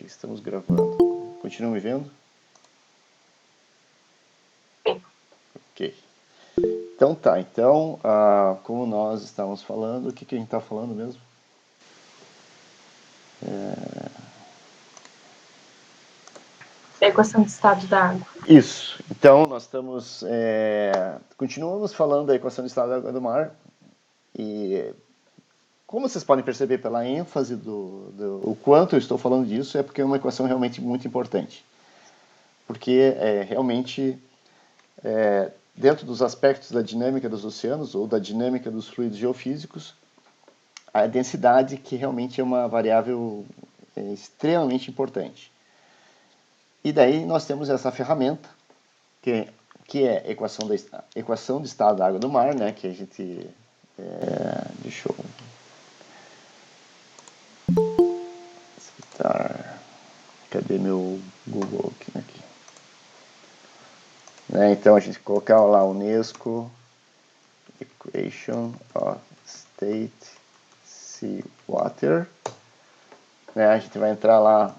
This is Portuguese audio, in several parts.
estamos gravando. Continuam me vendo? Ok. Então tá, como nós estávamos falando, o que a gente está falando mesmo? A equação de estado da água. Isso. Então nós estamos, continuamos falando da equação de estado da água do mar e como vocês podem perceber pela ênfase o quanto eu estou falando disso, é porque é uma equação realmente muito importante. Porque realmente, dentro dos aspectos da dinâmica dos oceanos ou da dinâmica dos fluidos geofísicos, a densidade que realmente é uma variável extremamente importante. E daí nós temos essa ferramenta, que é a equação de estado da água do mar, né, que a gente... deixa eu... Cadê meu Google aqui? Então a gente colocar lá UNESCO Equation of State Sea Water. A gente vai entrar lá,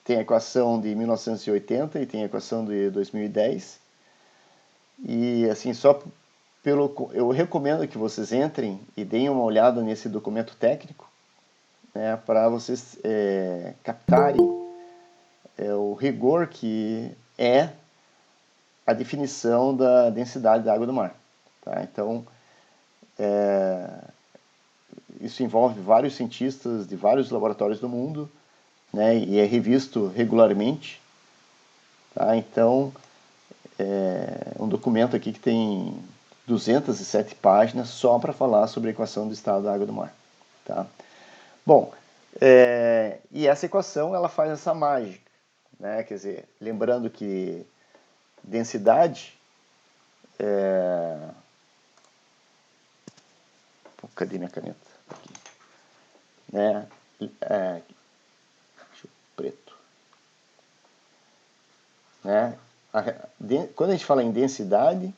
tem a equação de 1980 e tem a equação de 2010. E assim, eu recomendo que vocês entrem e deem uma olhada nesse documento técnico, para vocês captarem o rigor que é a definição da densidade da água do mar. Tá? Então, isso envolve vários cientistas de vários laboratórios do mundo, e é revisto regularmente. Tá? Então, é um documento aqui que tem 207 páginas só para falar sobre a equação do estado da água do mar. Tá? Bom, e essa equação ela faz essa mágica, quer dizer, lembrando que densidade cadê minha caneta? Aqui. Preto. Quando a gente fala em densidade,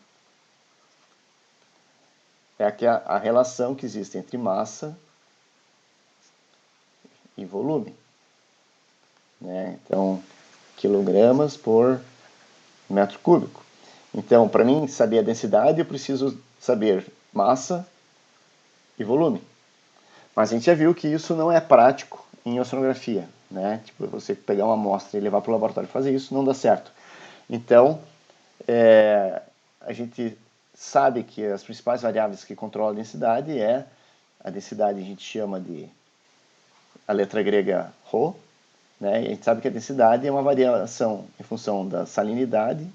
é a relação que existe entre massa e volume. Então, quilogramas por metro cúbico. Então, para mim saber a densidade, eu preciso saber massa e volume. Mas a gente já viu que isso não é prático em oceanografia. Tipo, você pegar uma amostra e levar para o laboratório e fazer isso, não dá certo. Então, a gente sabe que as principais variáveis que controlam a densidade a densidade a gente chama de a letra grega ρ, e a gente sabe que a densidade é uma variação em função da salinidade,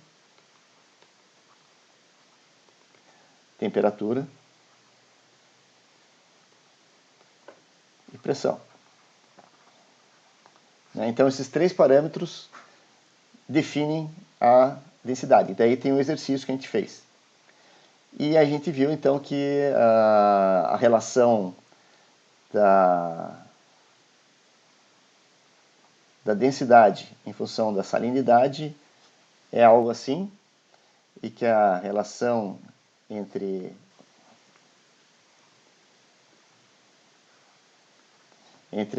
temperatura e pressão. Então, esses três parâmetros definem a densidade. Daí tem um exercício que a gente fez. E a gente viu, então, que a relação da densidade em função da salinidade é algo assim, e que a relação entre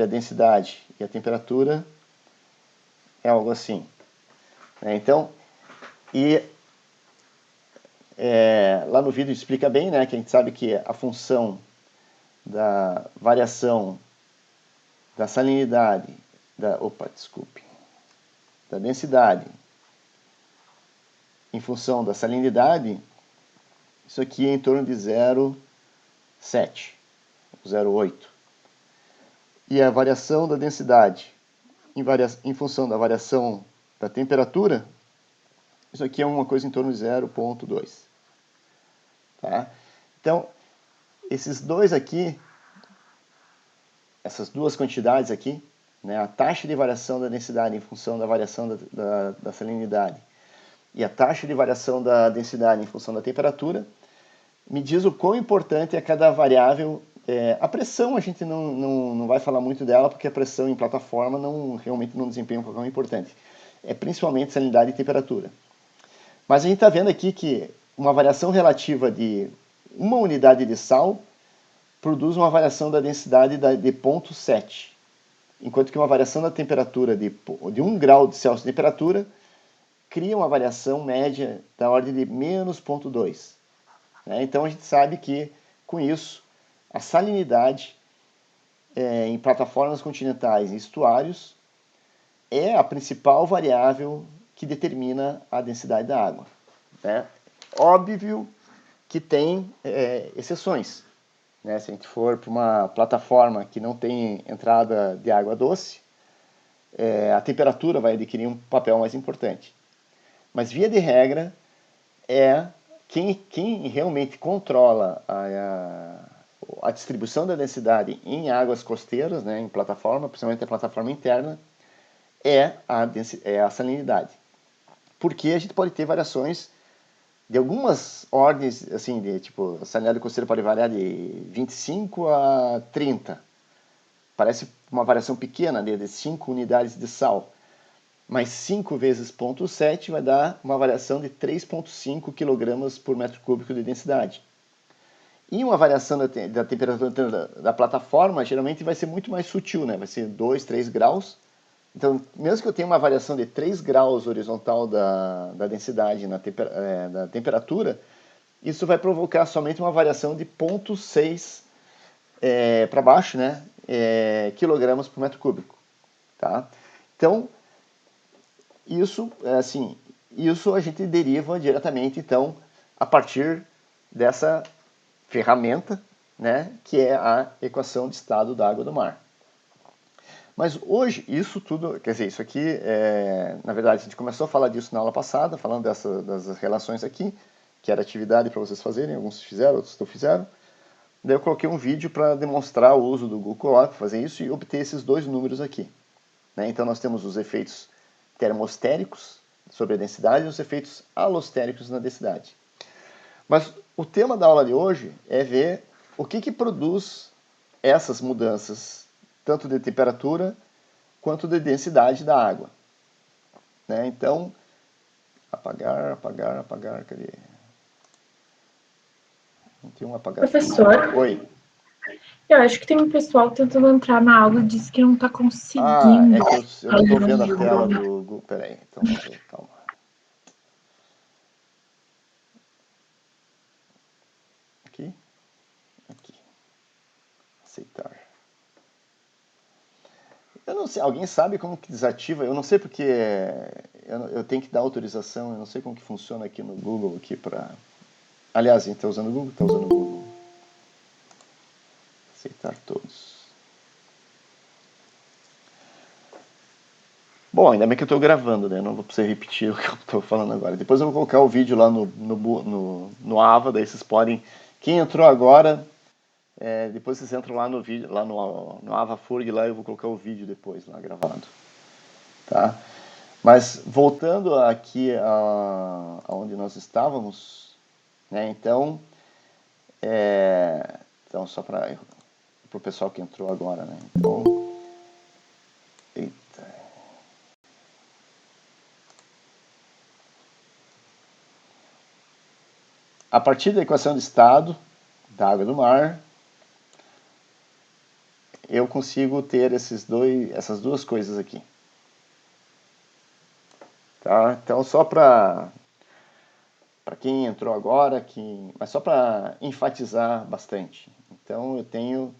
a densidade e a temperatura é algo assim. Então, lá no vídeo explica bem, que a gente sabe que a função da variação da salinidade, da densidade em função da salinidade, isso aqui é em torno de 0,7, 0,8. E a variação da densidade em função da variação da temperatura, isso aqui é uma coisa em torno de 0,2. Tá? Então, esses dois aqui, essas duas quantidades aqui, a taxa de variação da densidade em função da variação da salinidade e a taxa de variação da densidade em função da temperatura, me diz o quão importante é cada variável. A pressão a gente não vai falar muito dela, porque a pressão em plataforma realmente não desempenha um papel importante. É principalmente salinidade e temperatura. Mas a gente está vendo aqui que uma variação relativa de uma unidade de sal produz uma variação da densidade de 0,7. enquanto que uma variação da temperatura de 1 grau de Celsius de temperatura cria uma variação média da ordem de menos 0,2. Né? Então a gente sabe que, com isso, a salinidade em plataformas continentais e estuários é a principal variável que determina a densidade da água. Né? Óbvio que tem exceções. Né? Se a gente for para uma plataforma que não tem entrada de água doce, a temperatura vai adquirir um papel mais importante. Mas, via de regra, quem realmente controla a distribuição da densidade em águas costeiras, né, em plataforma, principalmente a plataforma interna, é a salinidade. Porque a gente pode ter variações de algumas ordens, assim, tipo, a salinidade costeira pode variar de 25 a 30. Parece uma variação pequena, de 5 unidades de sal. Mas 5 vezes 0,7 vai dar uma variação de 3,5 kg por metro cúbico de densidade. E uma variação da temperatura da plataforma geralmente vai ser muito mais sutil, né? Vai ser 2, 3 graus. Então, mesmo que eu tenha uma variação de 3 graus horizontal da densidade da temperatura, isso vai provocar somente uma variação de 0,6 para baixo, né? Quilogramas por metro cúbico. Tá? Então, isso a gente deriva diretamente, então, a partir dessa ferramenta, né, que é a equação de estado da água do mar. Mas hoje, isso tudo, quer dizer, isso aqui, na verdade, a gente começou a falar disso na aula passada, falando das relações aqui, que era atividade para vocês fazerem, alguns fizeram, outros não fizeram. Daí eu coloquei um vídeo para demonstrar o uso do Google Colab para fazer isso e obter esses dois números aqui. Né? Então nós temos os efeitos termostéricos sobre a densidade e os efeitos alostéricos na densidade. Mas o tema da aula de hoje é ver o que produz essas mudanças, tanto de temperatura quanto de densidade da água. Né? Então, apagar, cadê? Não tem um apagar. Professor, Oi. eu acho que tem um pessoal tentando entrar na aula e diz que não está conseguindo. É que eu não estou vendo a tela do Google. Peraí, então vamos ver, calma. Aqui. Aceitar. Eu não sei, alguém sabe como que desativa? Eu não sei porque eu tenho que dar autorização, eu não sei como que funciona aqui no Google aqui para. Aliás, a gente está usando o Google? Está usando o Google. Aceitar todos. Bom, ainda bem que eu estou gravando, né? Não vou precisar repetir o que eu estou falando agora. Depois eu vou colocar o vídeo lá no Ava, daí vocês podem. Quem entrou agora, depois vocês entram lá no vídeo, lá no AvaFurg, lá eu vou colocar o vídeo depois lá gravado. Tá? Mas voltando aqui aonde nós estávamos, né? Então só para o pessoal que entrou agora, né? Então, eita. A partir da equação de estado da água do mar, eu consigo ter essas duas coisas aqui. Tá? Então, só para quem entrou agora, mas só para enfatizar bastante. Então, eu tenho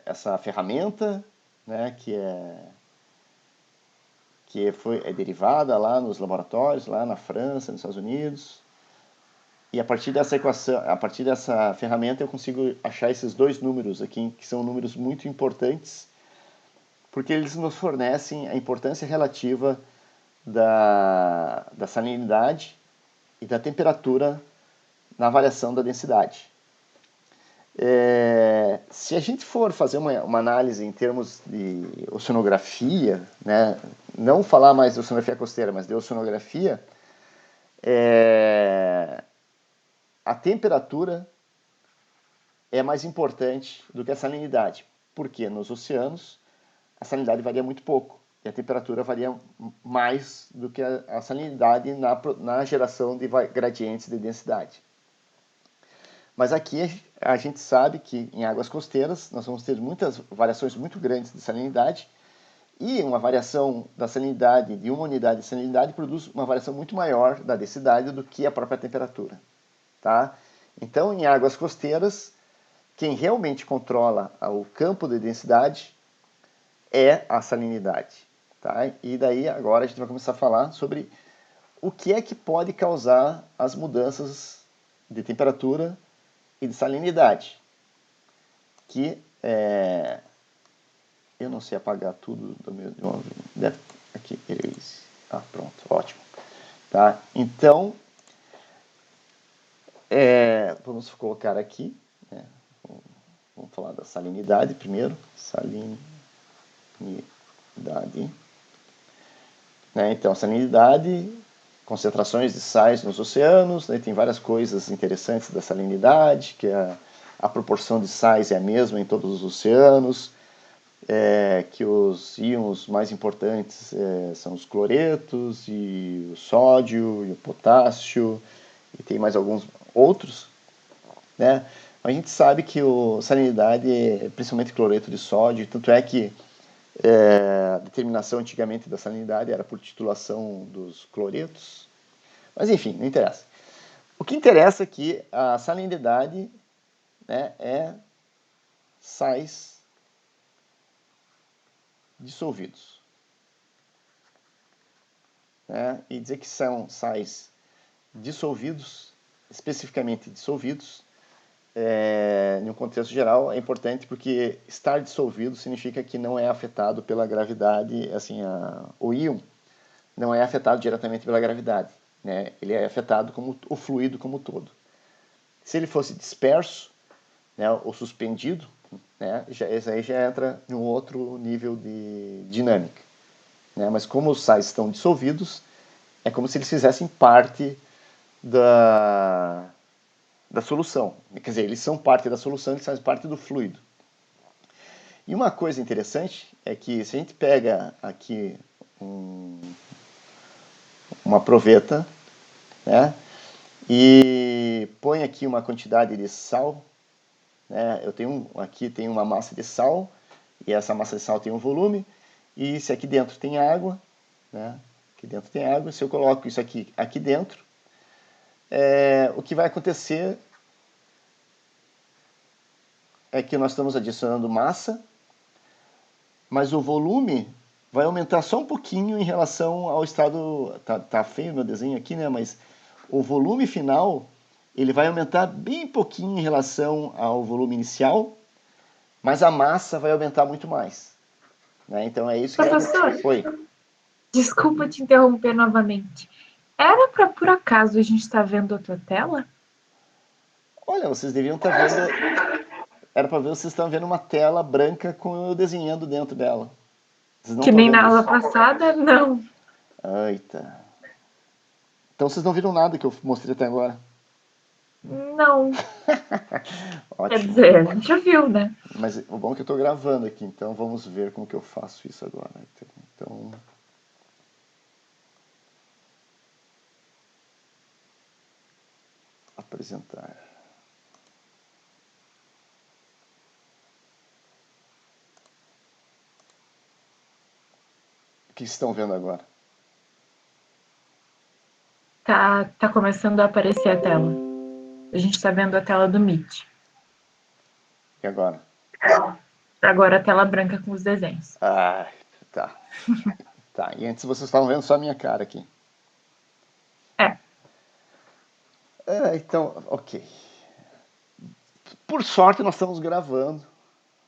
essa ferramenta, né, que é derivada lá nos laboratórios, lá na França, nos Estados Unidos. E a partir dessa equação, a partir dessa ferramenta, eu consigo achar esses dois números aqui, que são números muito importantes, porque eles nos fornecem a importância relativa da salinidade e da temperatura na variação da densidade. Se a gente for fazer uma análise em termos de oceanografia, né, não falar mais de oceanografia costeira, mas de oceanografia, a temperatura é mais importante do que a salinidade, porque nos oceanos a salinidade varia muito pouco e a temperatura varia mais do que a salinidade na geração de gradientes de densidade. Mas aqui a gente sabe que em águas costeiras nós vamos ter muitas variações muito grandes de salinidade, e uma variação da salinidade de uma unidade de salinidade produz uma variação muito maior da densidade do que a própria temperatura. Tá? Então, em águas costeiras, quem realmente controla o campo de densidade é a salinidade. Tá? E daí agora a gente vai começar a falar sobre o que é que pode causar as mudanças de temperatura e de salinidade. Que eu não sei apagar tudo do meu. Aqui, erase. Pronto, ótimo. Tá? Então, vamos colocar aqui, né? Vamos falar da salinidade primeiro. Salinidade. Né? Então, salinidade, concentrações de sais nos oceanos, né? Tem várias coisas interessantes da salinidade, que a proporção de sais é a mesma em todos os oceanos, que os íons mais importantes são os cloretos, e o sódio, e o potássio, e tem mais alguns outros, né? A gente sabe que a salinidade é principalmente cloreto de sódio, tanto é que a determinação antigamente da salinidade era por titulação dos cloretos, mas enfim, não interessa. O que interessa é que a salinidade, né, é sais dissolvidos. Né? E dizer que são sais dissolvidos, especificamente dissolvidos, em um contexto geral, é importante porque estar dissolvido significa que não é afetado pela gravidade, assim, o íon não é afetado diretamente pela gravidade, né? Ele é afetado como o fluido como um todo. Se ele fosse disperso, né, ou suspendido, né, esse aí já entra em um outro nível de dinâmica. Né? Mas como os sais estão dissolvidos, é como se eles fizessem parte da solução. Quer dizer, eles são parte da solução, eles fazem parte do fluido. E uma coisa interessante é que se a gente pega aqui uma proveta, né, e põe aqui uma quantidade de sal, né, eu tenho aqui tem uma massa de sal, e essa massa de sal tem um volume, e se aqui dentro tem água, né, aqui dentro tem água, se eu coloco isso aqui dentro, o que vai acontecer é que nós estamos adicionando massa, mas o volume vai aumentar só um pouquinho em relação ao estado. Tá feio meu desenho aqui, né? Mas o volume final ele vai aumentar bem pouquinho em relação ao volume inicial, mas a massa vai aumentar muito mais. Né? Então é isso que Professor, Oi. Desculpa te interromper novamente. Era para por acaso a gente estar vendo a tua tela? Olha, vocês deviam estar vendo. Era para ver vocês estão vendo uma tela branca com eu desenhando dentro dela. Vocês não Que estão nem na vendo aula isso? passada? Não. Eita. Então vocês não viram nada que eu mostrei até agora. Não. Quer Ótimo. dizer, a gente já viu, né? Mas o bom é que eu estou gravando aqui, então vamos ver como que eu faço isso agora. Então, apresentar. O que estão vendo agora? Tá começando a aparecer a tela. A gente tá vendo a tela do Meet. E agora? Agora a tela branca com os desenhos. Ah, tá. Tá, e antes vocês estavam vendo só a minha cara aqui. É. Então, ok. Por sorte nós estamos gravando,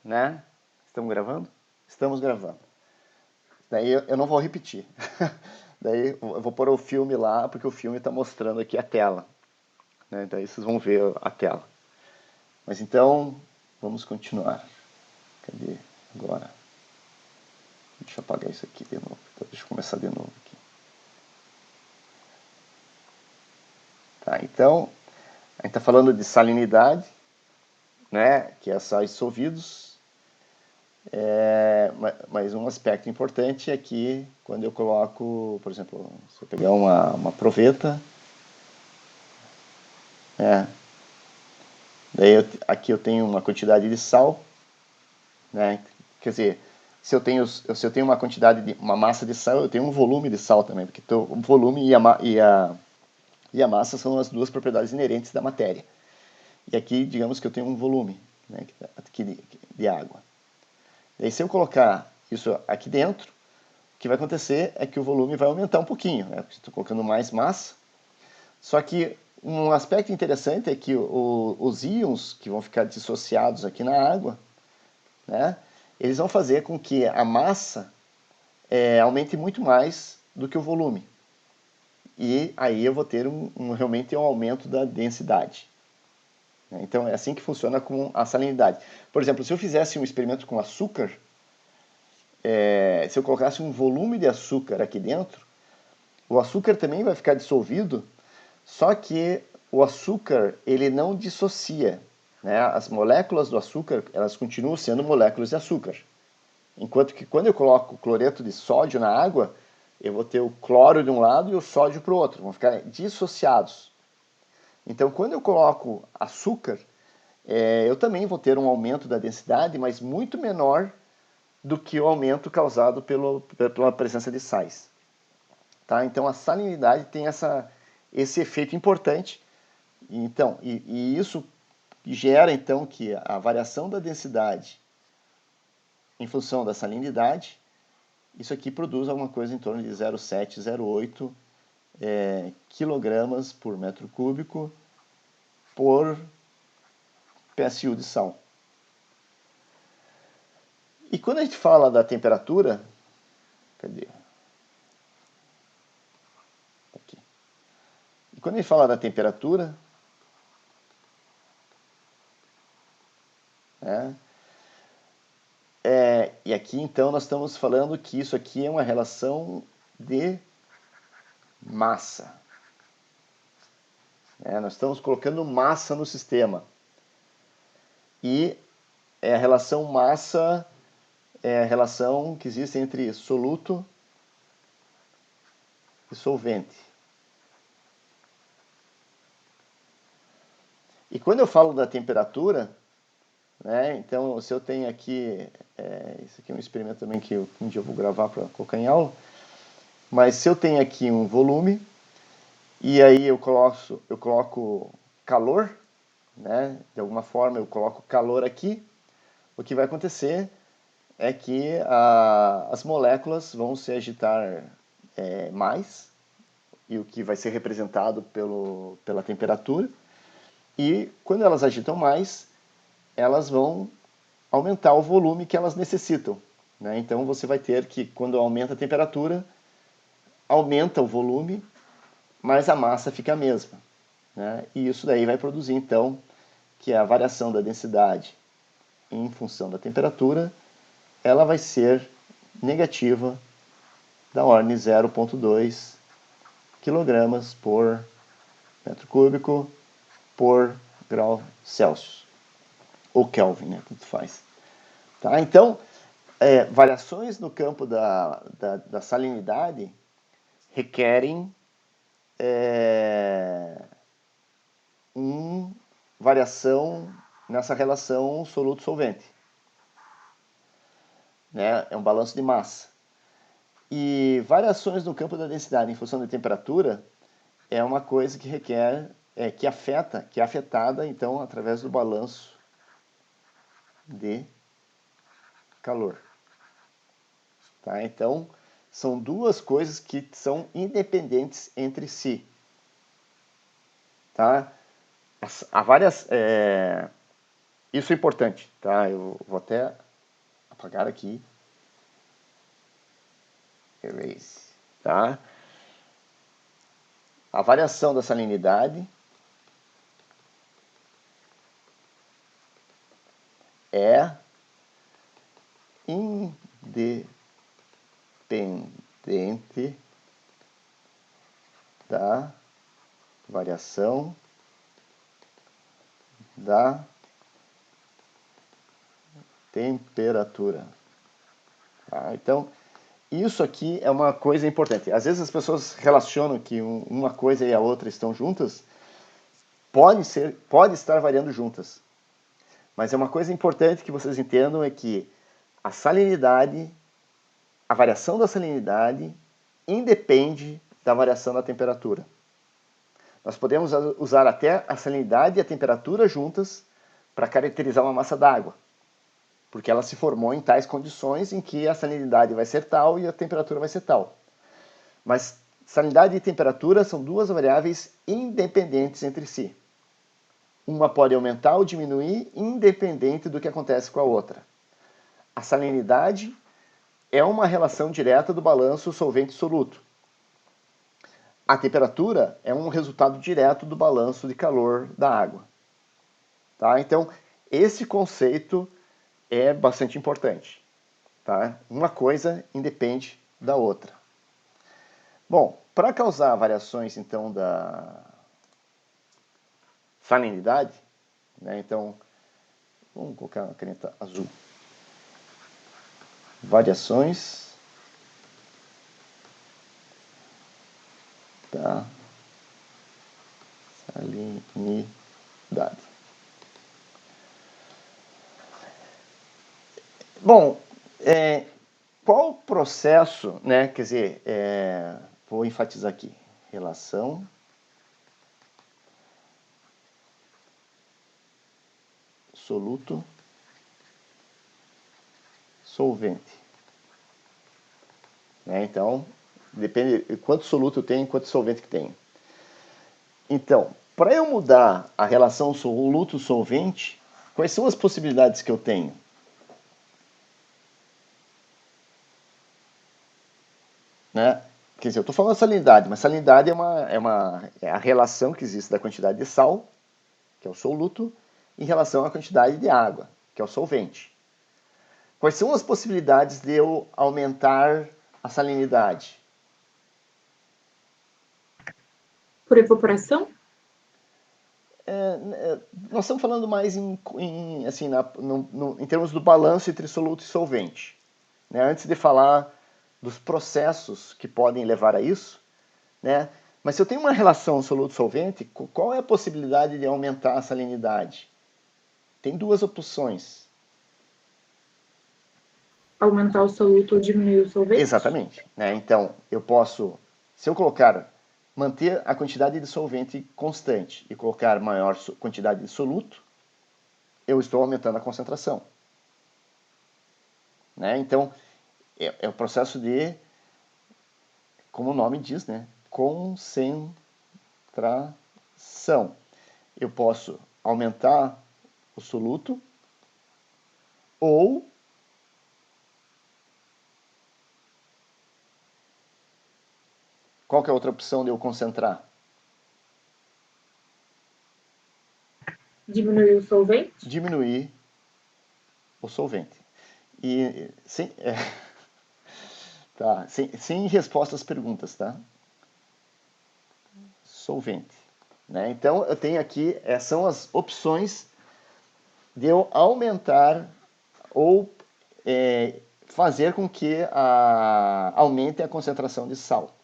né? Estamos gravando? Estamos gravando. Daí eu não vou repetir. Daí eu vou pôr o filme lá, porque o filme está mostrando aqui a tela. Né? Daí vocês vão ver a tela. Mas então, vamos continuar. Cadê agora? Deixa eu apagar isso aqui de novo. Então, deixa eu começar de novo aqui. Tá, então, a gente está falando de salinidade, né, que é sais dissolvidos. Mas um aspecto importante é que quando eu coloco, por exemplo, se eu pegar uma proveta, né, Daí aqui eu tenho uma quantidade de sal, né? Quer dizer, se eu tenho uma quantidade de uma massa de sal, eu tenho um volume de sal também, porque o volume e a massa são as duas propriedades inerentes da matéria. E aqui, digamos que eu tenho um volume, né, aqui de água. Daí se eu colocar isso aqui dentro, o que vai acontecer é que o volume vai aumentar um pouquinho, né? Estou colocando mais massa. Só que um aspecto interessante é que os íons que vão ficar dissociados aqui na água, né, eles vão fazer com que a massa aumente muito mais do que o volume. E aí eu vou ter realmente um aumento da densidade. Então é assim que funciona com a salinidade. Por exemplo, se eu fizesse um experimento com açúcar, se eu colocasse um volume de açúcar aqui dentro, o açúcar também vai ficar dissolvido, só que o açúcar ele não dissocia, né? As moléculas do açúcar elas continuam sendo moléculas de açúcar. Enquanto que quando eu coloco cloreto de sódio na água, eu vou ter o cloro de um lado e o sódio para o outro, vão ficar dissociados. Então quando eu coloco açúcar, eu também vou ter um aumento da densidade, mas muito menor do que o aumento causado pela presença de sais. Tá? Então a salinidade tem esse efeito importante. Então, e isso gera então que a variação da densidade em função da salinidade, isso aqui produz alguma coisa em torno de 0,7, 0,8 quilogramas por metro cúbico por PSU de sal. E quando a gente fala da temperatura, cadê? Aqui. E quando a gente fala da temperatura, né, e aqui então nós estamos falando que isso aqui é uma relação de massa. Nós estamos colocando massa no sistema. E a relação massa é a relação que existe entre soluto e solvente. E quando eu falo da temperatura, né, então se eu tenho aqui, isso aqui é um experimento também que um dia eu vou gravar para colocar em aula, mas se eu tenho aqui um volume, e aí eu coloco calor, né, de alguma forma eu coloco calor aqui, o que vai acontecer é que as moléculas vão se agitar mais, e o que vai ser representado pela temperatura, e quando elas agitam mais, elas vão aumentar o volume que elas necessitam. Né? Então você vai ter que, quando aumenta a temperatura, aumenta o volume, mas a massa fica a mesma. Né? E isso daí vai produzir, então, que a variação da densidade em função da temperatura, ela vai ser negativa da ordem 0,2 kg por metro cúbico por grau Celsius. Ou Kelvin, né? Tanto faz. Tá? Então, variações no campo da salinidade requerem variação nessa relação soluto-solvente. Né? É um balanço de massa. E variações no campo da densidade em função da temperatura é uma coisa que requer, que é afetada, então, através do balanço de calor. Tá? Então, são duas coisas que são independentes entre si. Tá? Há várias... isso é importante. Tá? Eu vou até apagar aqui. Erase. Tá? A variação da salinidade é independente da variação da temperatura. Tá? Então, isso aqui é uma coisa importante. Às vezes as pessoas relacionam que uma coisa e a outra estão juntas, pode estar variando juntas, Mas é uma coisa importante que vocês entendam é que a salinidade, a variação da salinidade independe da variação da temperatura. Nós podemos usar até a salinidade e a temperatura juntas para caracterizar uma massa d'água, porque ela se formou em tais condições em que a salinidade vai ser tal e a temperatura vai ser tal. Mas salinidade e temperatura são duas variáveis independentes entre si. Uma pode aumentar ou diminuir independente do que acontece com a outra. A salinidade é uma relação direta do balanço solvente-soluto. A temperatura é um resultado direto do balanço de calor da água. Tá? Então, esse conceito é bastante importante. Tá? Uma coisa independe da outra. Bom, para causar variações, então, da salinidade, né? Então, vamos colocar uma caneta azul. Variações da salinidade. Bom, qual o processo, né? Quer dizer, vou enfatizar aqui, relação soluto solvente. Né? Então, depende de quanto soluto eu tenho e quanto solvente que tenho. Então, para eu mudar a relação soluto-solvente, quais são as possibilidades que eu tenho? Né? Quer dizer, eu estou falando salinidade, mas salinidade é a relação que existe da quantidade de sal, que é o soluto, em relação à quantidade de água, que é o solvente. Quais são as possibilidades de eu aumentar a salinidade? Por evaporação? Nós estamos falando mais assim, em termos do balanço entre soluto e solvente. Né? Antes de falar dos processos que podem levar a isso, né? Mas se eu tenho uma relação soluto-solvente, qual é a possibilidade de aumentar a salinidade? Tem duas opções. Aumentar o soluto ou diminuir o solvente? Exatamente. Né? Então, se eu manter a quantidade de solvente constante e colocar maior quantidade de soluto, eu estou aumentando a concentração. Né? Então, é o processo de, como o nome diz, né? Concentração. Eu posso aumentar o soluto ou qual que é a outra opção de eu concentrar? Diminuir o solvente? Diminuir o solvente. E sem resposta às perguntas, tá? Solvente. Né? Então, eu tenho aqui, são as opções de eu aumentar ou fazer com que aumente a concentração de sal.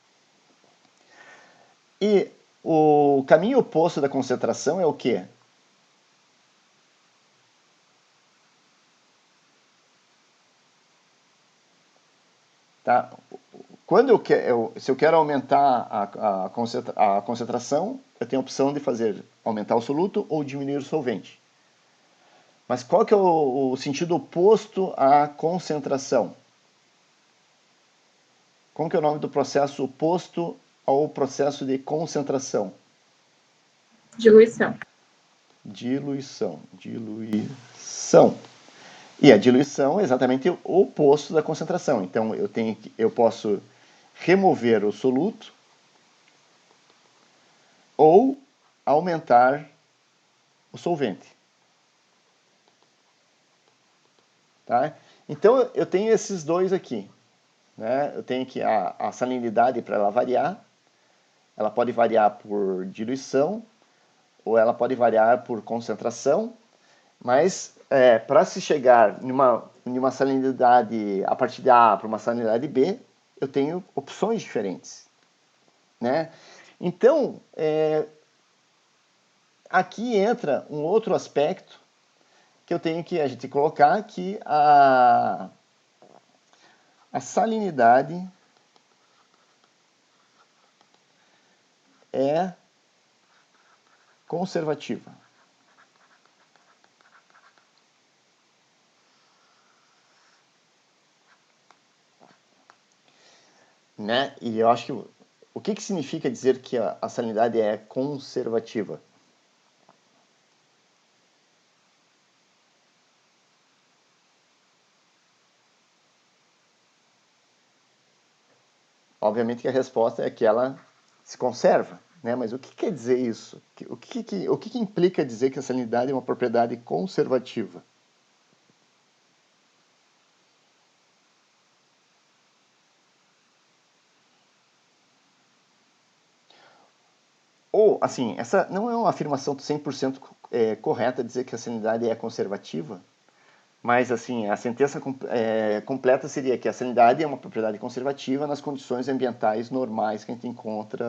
E o caminho oposto da concentração é o quê? Tá? Se eu quero aumentar a concentração, eu tenho a opção de aumentar o soluto ou diminuir o solvente. Mas qual que é o sentido oposto à concentração? Como que é o nome do processo oposto ao processo de concentração? Diluição. Diluição. E a diluição é exatamente o oposto da concentração. Então eu posso remover o soluto ou aumentar o solvente. Tá? Então eu tenho esses dois aqui. Né? Eu tenho aqui a salinidade para ela variar. Ela pode variar por diluição ou ela pode variar por concentração. Mas para se chegar em uma salinidade a partir de A para uma salinidade B, eu tenho opções diferentes. Né? Então, aqui entra um outro aspecto que a gente colocar que a salinidade é conservativa. Né? E eu acho que o que significa dizer que a salinidade é conservativa? Obviamente que a resposta é que ela se conserva, né? Mas o que quer dizer isso? O que implica dizer que a salinidade é uma propriedade conservativa? Ou, assim, essa não é uma afirmação 100% correta dizer que a salinidade é conservativa, mas, assim, a sentença completa seria que a salinidade é uma propriedade conservativa nas condições ambientais normais que a gente encontra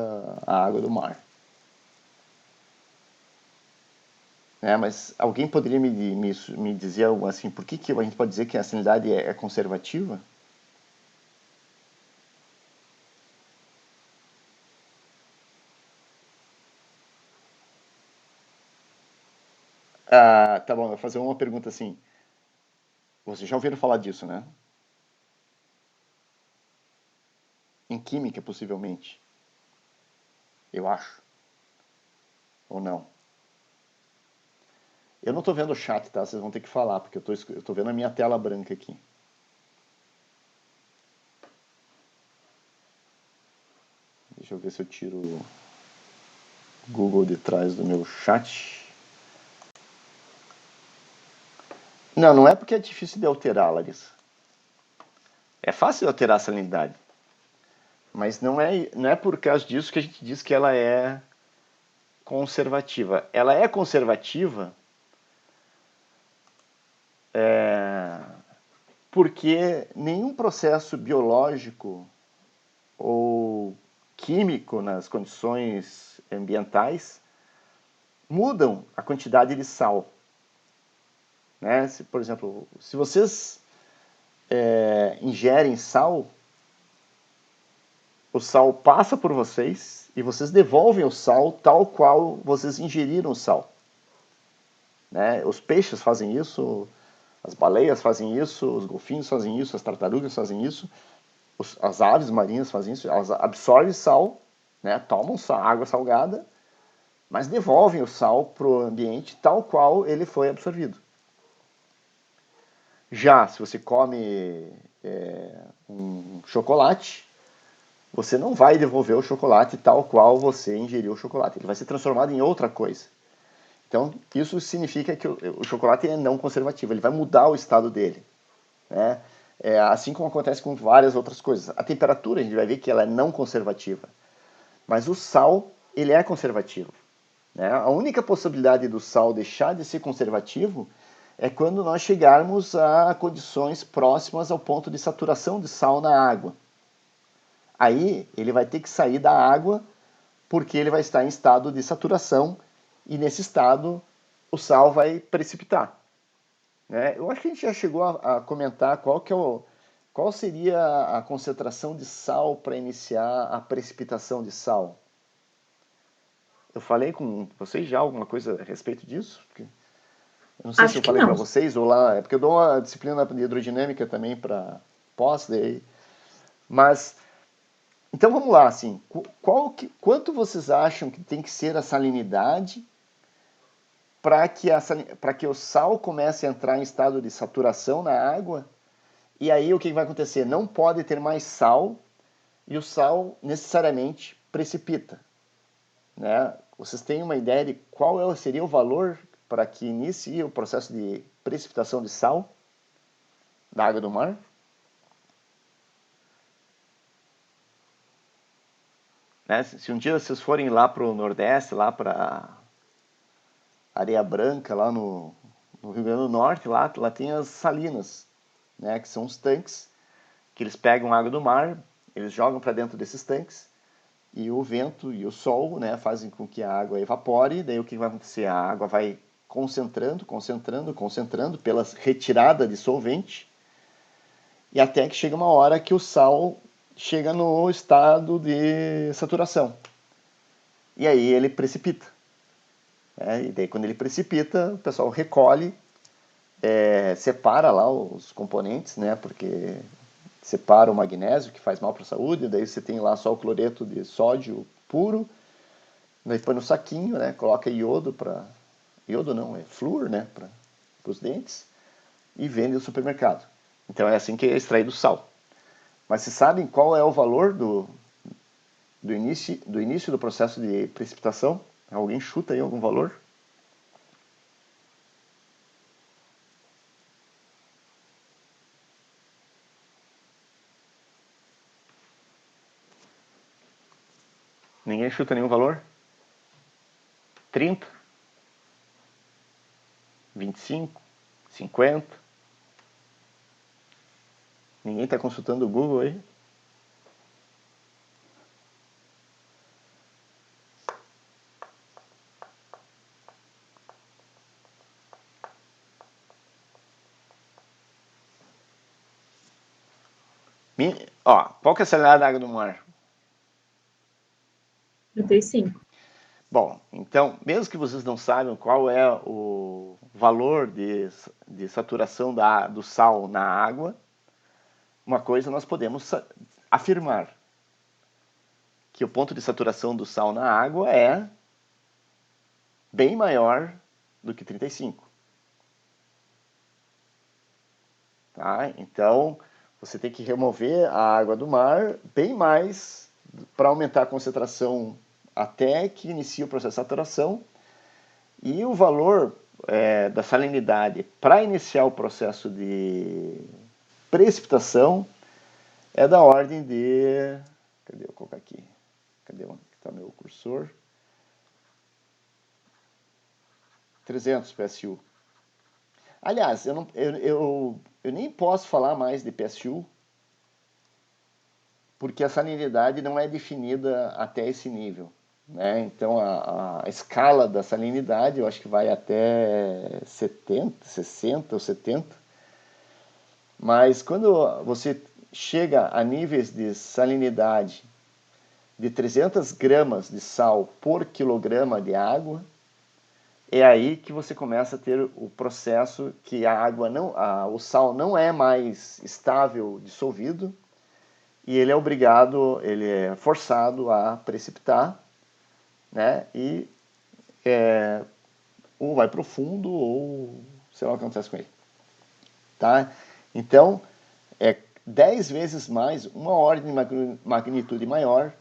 a água do mar. Mas alguém poderia me dizer algo assim, por que a gente pode dizer que a salinidade é conservativa? Tá bom, eu vou fazer uma pergunta assim. Vocês já ouviram falar disso, né? Em química, possivelmente. Eu acho. Ou não? Eu não tô vendo o chat, tá? Vocês vão ter que falar, porque eu tô vendo a minha tela branca aqui. Deixa eu ver se eu tiro o Google de trás do meu chat. Não, não é porque é difícil de alterar, Larissa. É fácil de alterar a salinidade. Mas não é por causa disso que a gente diz que ela é conservativa. Ela é conservativa porque nenhum processo biológico ou químico nas condições ambientais mudam a quantidade de sal. Né? Por exemplo, se vocês ingerem sal, o sal passa por vocês e vocês devolvem o sal tal qual vocês ingeriram o sal. Né? Os peixes fazem isso, as baleias fazem isso, os golfinhos fazem isso, as tartarugas fazem isso, as aves marinhas fazem isso, elas absorvem sal, né? Tomam água salgada, mas devolvem o sal para o ambiente tal qual ele foi absorvido. Já se você come um chocolate, você não vai devolver o chocolate tal qual você ingeriu o chocolate. Ele vai ser transformado em outra coisa. Então, isso significa que o chocolate é não conservativo. Ele vai mudar o estado dele. Né? Assim como acontece com várias outras coisas. A temperatura, a gente vai ver que ela é não conservativa. Mas o sal, ele é conservativo. Né? A única possibilidade do sal deixar de ser conservativo é quando nós chegarmos a condições próximas ao ponto de saturação de sal na água. Aí ele vai ter que sair da água porque ele vai estar em estado de saturação e nesse estado o sal vai precipitar. Né? Eu acho que a gente já chegou a comentar qual seria a concentração de sal para iniciar a precipitação de sal. Eu falei com vocês já alguma coisa a respeito disso? Eu não sei se eu falei para vocês ou lá, é porque eu dou uma disciplina de hidrodinâmica também para pós daí. Mas então vamos lá, assim, quanto vocês acham que tem que ser a salinidade para que o sal comece a entrar em estado de saturação na água? E aí o que vai acontecer? Não pode ter mais sal e o sal necessariamente precipita. Né? Vocês têm uma ideia de qual seria o valor para que inicie o processo de precipitação de sal da água do mar? Né? Se um dia vocês forem lá para o Nordeste, lá para Areia Branca, lá no Rio Grande do Norte, lá tem as salinas, né? Que são os tanques que eles pegam água do mar, eles jogam para dentro desses tanques e o vento e o sol, né, fazem com que a água evapore. Daí o que vai acontecer? A água vai concentrando pela retirada de solvente, e até que chega uma hora que o sal chega no estado de saturação. E aí ele precipita. E daí quando ele precipita, o pessoal recolhe, separa lá os componentes, né? Porque separa o magnésio, que faz mal para a saúde, daí você tem lá só o cloreto de sódio puro, daí põe no saquinho, né? Coloca iodo para... Iodo não, é flúor, né? Para os dentes, e vende no supermercado. Então é assim que é extraído o sal. Mas vocês sabem qual é o valor do início do processo de precipitação? Alguém chuta aí algum valor? Ninguém chuta nenhum valor? 30? 25? 50? Ninguém está consultando o Google aí? Ó, qual que é a salinidade da água do mar? 35. Bom, então, mesmo que vocês não saibam qual é o valor de saturação do sal na água, uma coisa nós podemos afirmar, que o ponto de saturação do sal na água é bem maior do que 35. Tá? Então, você tem que remover a água do mar bem mais para aumentar a concentração até que inicie o processo de saturação. E o valor da salinidade para iniciar o processo de precipitação é da ordem de... Cadê? Eu colocar aqui. Cadê onde está meu cursor? 300 PSU. Aliás, eu nem posso falar mais de PSU, porque a salinidade não é definida até esse nível. Né? Então, a escala da salinidade, eu acho que vai até 70, 60 ou 70. Mas quando você chega a níveis de salinidade de 300 gramas de sal por quilograma de água, é aí que você começa a ter o processo que o sal não é mais estável dissolvido e ele é forçado a precipitar, né? E ou vai para o fundo ou sei lá o que acontece com ele. Tá? Então, é 10 vezes mais, uma ordem de magnitude maior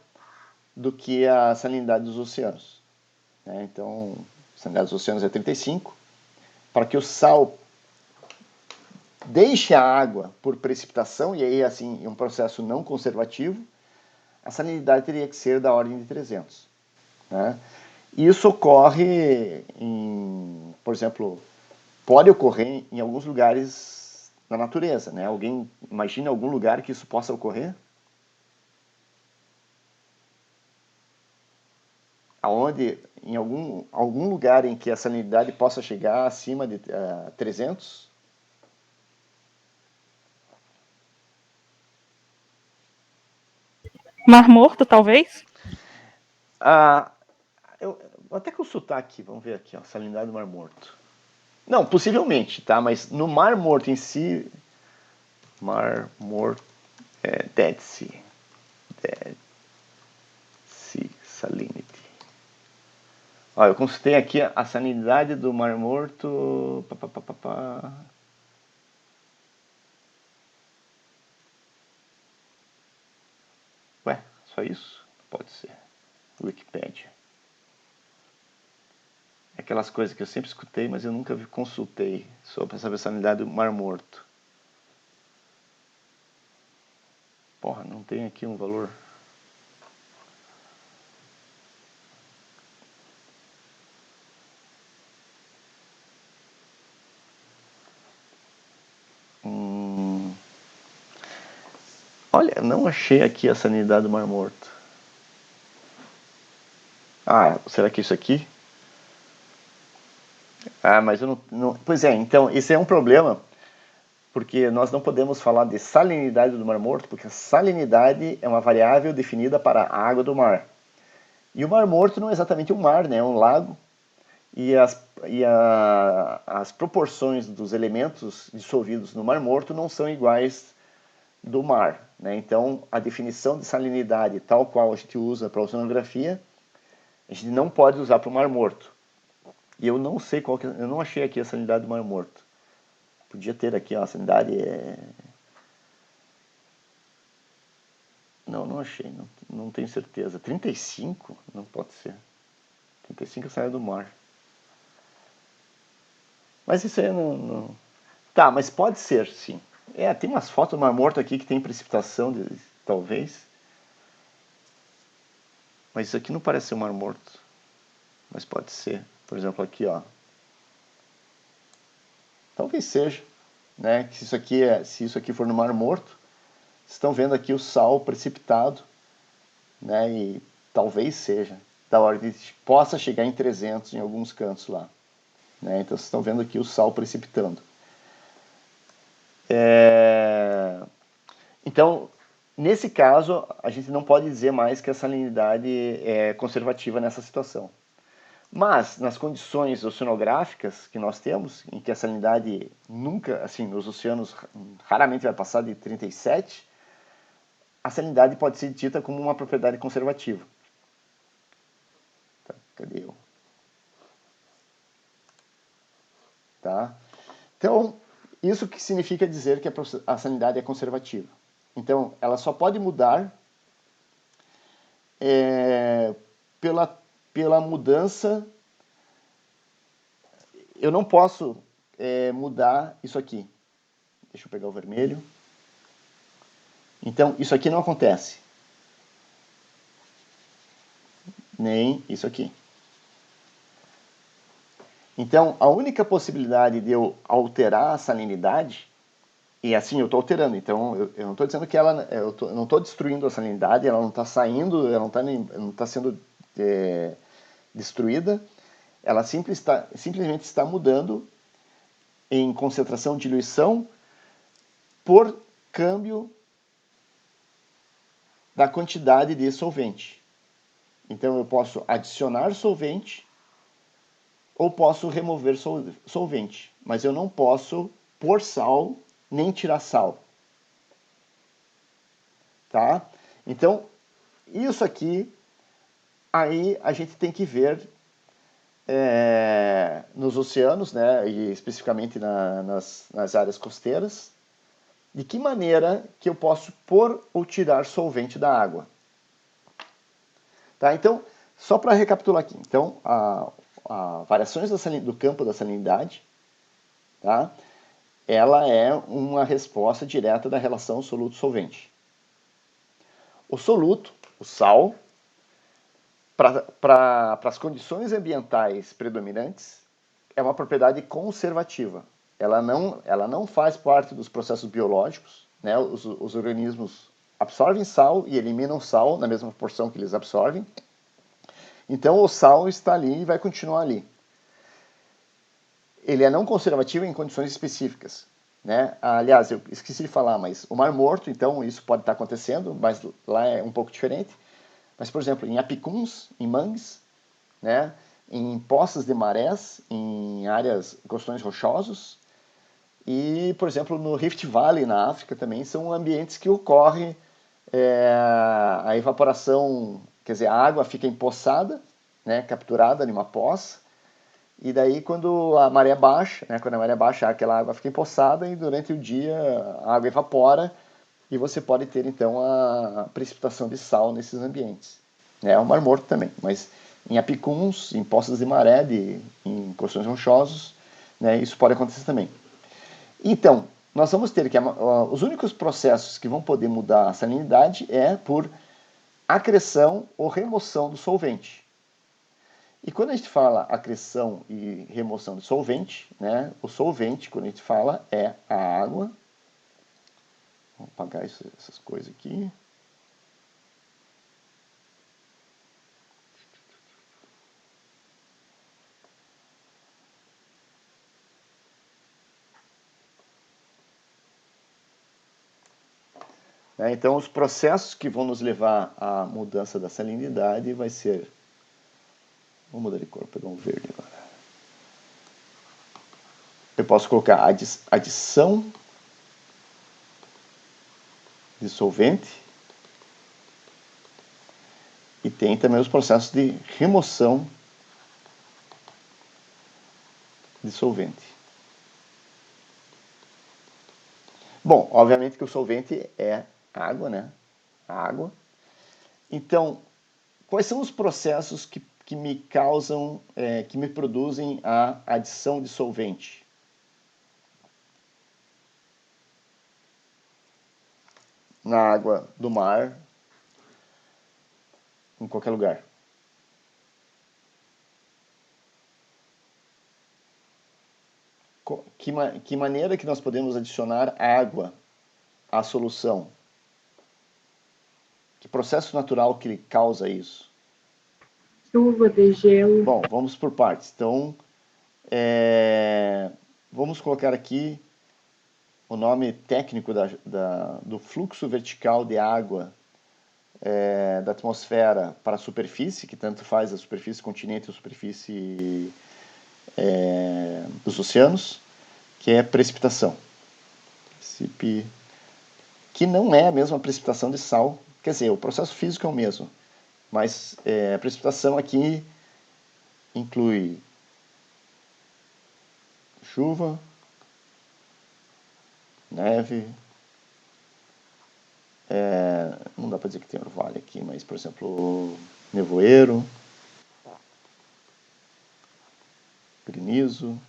do que a salinidade dos oceanos. Né? Então, a salinidade dos oceanos é 35. Para que o sal deixe a água por precipitação, e aí assim, um processo não conservativo, a salinidade teria que ser da ordem de 300. Né? Isso ocorre, por exemplo, pode ocorrer em alguns lugares na natureza. Né? Alguém imagina algum lugar que isso possa ocorrer? Aonde, em algum lugar em que a salinidade possa chegar acima de 300? Mar Morto, talvez? Eu vou até consultar aqui, vamos ver aqui, ó, salinidade do Mar Morto. Não, possivelmente, tá? Mas no Mar Morto em si, Mar Morto, Dead Sea Salinity. Ó, eu consultei aqui a salinidade do Mar Morto. Ué, só isso? Pode ser. Wikipedia. Aquelas coisas que eu sempre escutei, mas eu nunca consultei só para saber a salinidade do Mar Morto. Porra, não tem aqui um valor. Olha, não achei aqui a salinidade do Mar Morto. Ah, será que é isso aqui? Ah, mas eu não... Pois é, então, esse é um problema, porque nós não podemos falar de salinidade do Mar Morto, porque a salinidade é uma variável definida para a água do mar. E o Mar Morto não é exatamente um mar, né? É um lago, e as proporções dos elementos dissolvidos no Mar Morto não são iguais do mar, né? Então, a definição de salinidade, tal qual a gente usa para a oceanografia, a gente não pode usar para o Mar Morto. E eu não sei qual que eu não achei aqui a salinidade do Mar Morto. Podia ter aqui, ó, a salinidade é... Não achei, não tenho certeza. 35? Não pode ser. 35 é a salinidade do mar. Mas isso aí não... Tá, mas pode ser, sim. É, tem umas fotos do Mar Morto aqui que tem precipitação, talvez. Mas isso aqui não parece ser o Mar Morto. Mas pode ser. Por exemplo, aqui, ó. Talvez seja, né? Que se isso aqui for no Mar Morto, vocês estão vendo aqui o sal precipitado, né? E talvez seja da ordem de possa chegar em 300 em alguns cantos lá, né? Então vocês estão vendo aqui o sal precipitando. Então, nesse caso, a gente não pode dizer mais que a salinidade é conservativa nessa situação. Mas, nas condições oceanográficas que nós temos, em que a salinidade nunca, assim, nos oceanos raramente vai passar de 37, a salinidade pode ser dita como uma propriedade conservativa. Tá, cadê eu? Tá? Então, isso que significa dizer que a salinidade é conservativa. Então, ela só pode mudar pela mudança. Eu não posso mudar isso aqui. Deixa eu pegar o vermelho. Então, isso aqui não acontece. Nem isso aqui. Então, a única possibilidade de eu alterar a salinidade, e assim eu estou alterando, então eu não estou dizendo que ela, eu não estou destruindo a salinidade, ela não está saindo, ela não está sendo destruída, ela simplesmente está mudando em concentração de diluição por câmbio da quantidade de solvente. Então eu posso adicionar solvente ou posso remover solvente, mas eu não posso pôr sal nem tirar sal. Tá? Então, isso aqui, aí a gente tem que ver nos oceanos, né, e especificamente nas áreas costeiras, de que maneira que eu posso pôr ou tirar solvente da água. Tá? Então, só para recapitular aqui, então, variações do campo da salinidade, tá? Ela é uma resposta direta da relação soluto-solvente. O soluto, o sal, para as condições ambientais predominantes, é uma propriedade conservativa. Ela não faz parte dos processos biológicos, né? Os organismos absorvem sal e eliminam sal na mesma proporção que eles absorvem. Então o sal está ali e vai continuar ali. Ele é não conservativo em condições específicas, né? Aliás, eu esqueci de falar, mas o Mar Morto, então, isso pode estar acontecendo, mas lá é um pouco diferente. Mas, por exemplo, em apicuns, em mangues, né? Em poças de marés, em áreas, costões rochosos, e, por exemplo, no Rift Valley, na África, também são ambientes que ocorre a evaporação, quer dizer, a água fica empoçada, né, capturada em uma poça, e daí quando a maré baixa, né, quando a maré baixa, aquela água fica empoçada e durante o dia a água evapora e você pode ter então a precipitação de sal nesses ambientes. É o Mar Morto também, mas em apicuns, em poças de maré, em costões rochosos, né, isso pode acontecer também. Então, nós vamos ter que os únicos processos que vão poder mudar a salinidade é por acreção ou remoção do solvente. E quando a gente fala acreção e remoção de solvente, né, o solvente, quando a gente fala, é a água. Vou apagar essas coisas aqui. Né? Então, os processos que vão nos levar à mudança da salinidade vai ser... Vou mudar de cor, pegar um verde agora. Eu posso colocar adição de solvente e tem também os processos de remoção de solvente. Bom, obviamente que o solvente é água, né? Água. Então, quais são os processos que me causam, que me produzem a adição de solvente? Na água do mar, em qualquer lugar. Que maneira que nós podemos adicionar água à solução? Que processo natural que causa isso? Chuva, degelo. Bom, vamos por partes. Então, vamos colocar aqui o nome técnico do fluxo vertical de água da atmosfera para a superfície, que tanto faz a superfície continente ou a superfície dos oceanos, que é precipitação. Que não é a mesma precipitação de sal, quer dizer, o processo físico é o mesmo, mas a precipitação aqui inclui chuva, neve, não dá para dizer que tem orvalho aqui, mas, por exemplo, nevoeiro, granizo.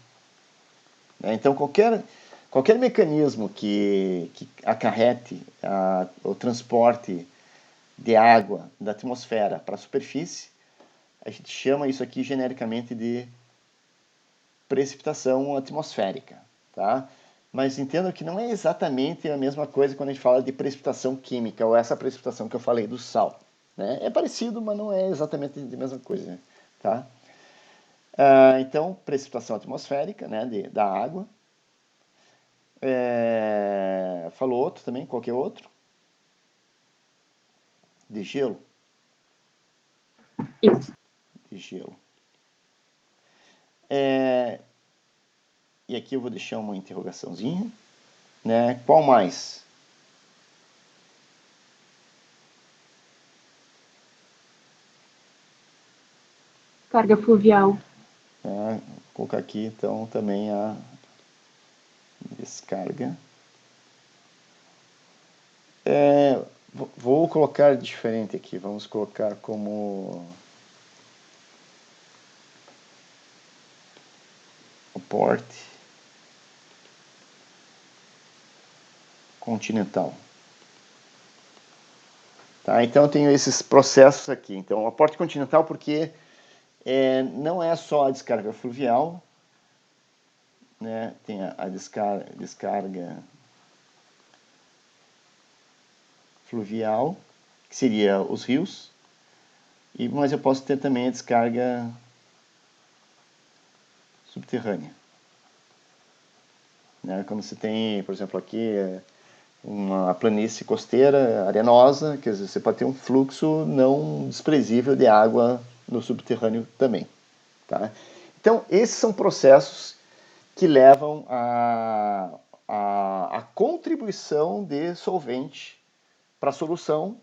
Então, qualquer mecanismo que acarrete o transporte de água da atmosfera para a superfície, a gente chama isso aqui genericamente de precipitação atmosférica, tá? Mas entenda que não é exatamente a mesma coisa quando a gente fala de precipitação química, ou essa precipitação que eu falei do sal. Né? É parecido, mas não é exatamente a mesma coisa. Tá? Então, precipitação atmosférica, né, da água. Falou outro também, qualquer outro? De gelo? Isso. De gelo. E aqui eu vou deixar uma interrogaçãozinha. Né? Qual mais? Carga fluvial. Vou colocar aqui então também a descarga. Vou colocar diferente aqui. Vamos colocar como aporte continental. Tá? Então eu tenho esses processos aqui. Então, o aporte continental porque não é só a descarga fluvial, né? Tem a descarga fluvial, que seria os rios, mas eu posso ter também a descarga subterrânea. Né? Quando você tem, por exemplo, aqui uma planície costeira arenosa, quer dizer, você pode ter um fluxo não desprezível de água no subterrâneo também. Tá? Então, esses são processos que levam a contribuição de solvente para a solução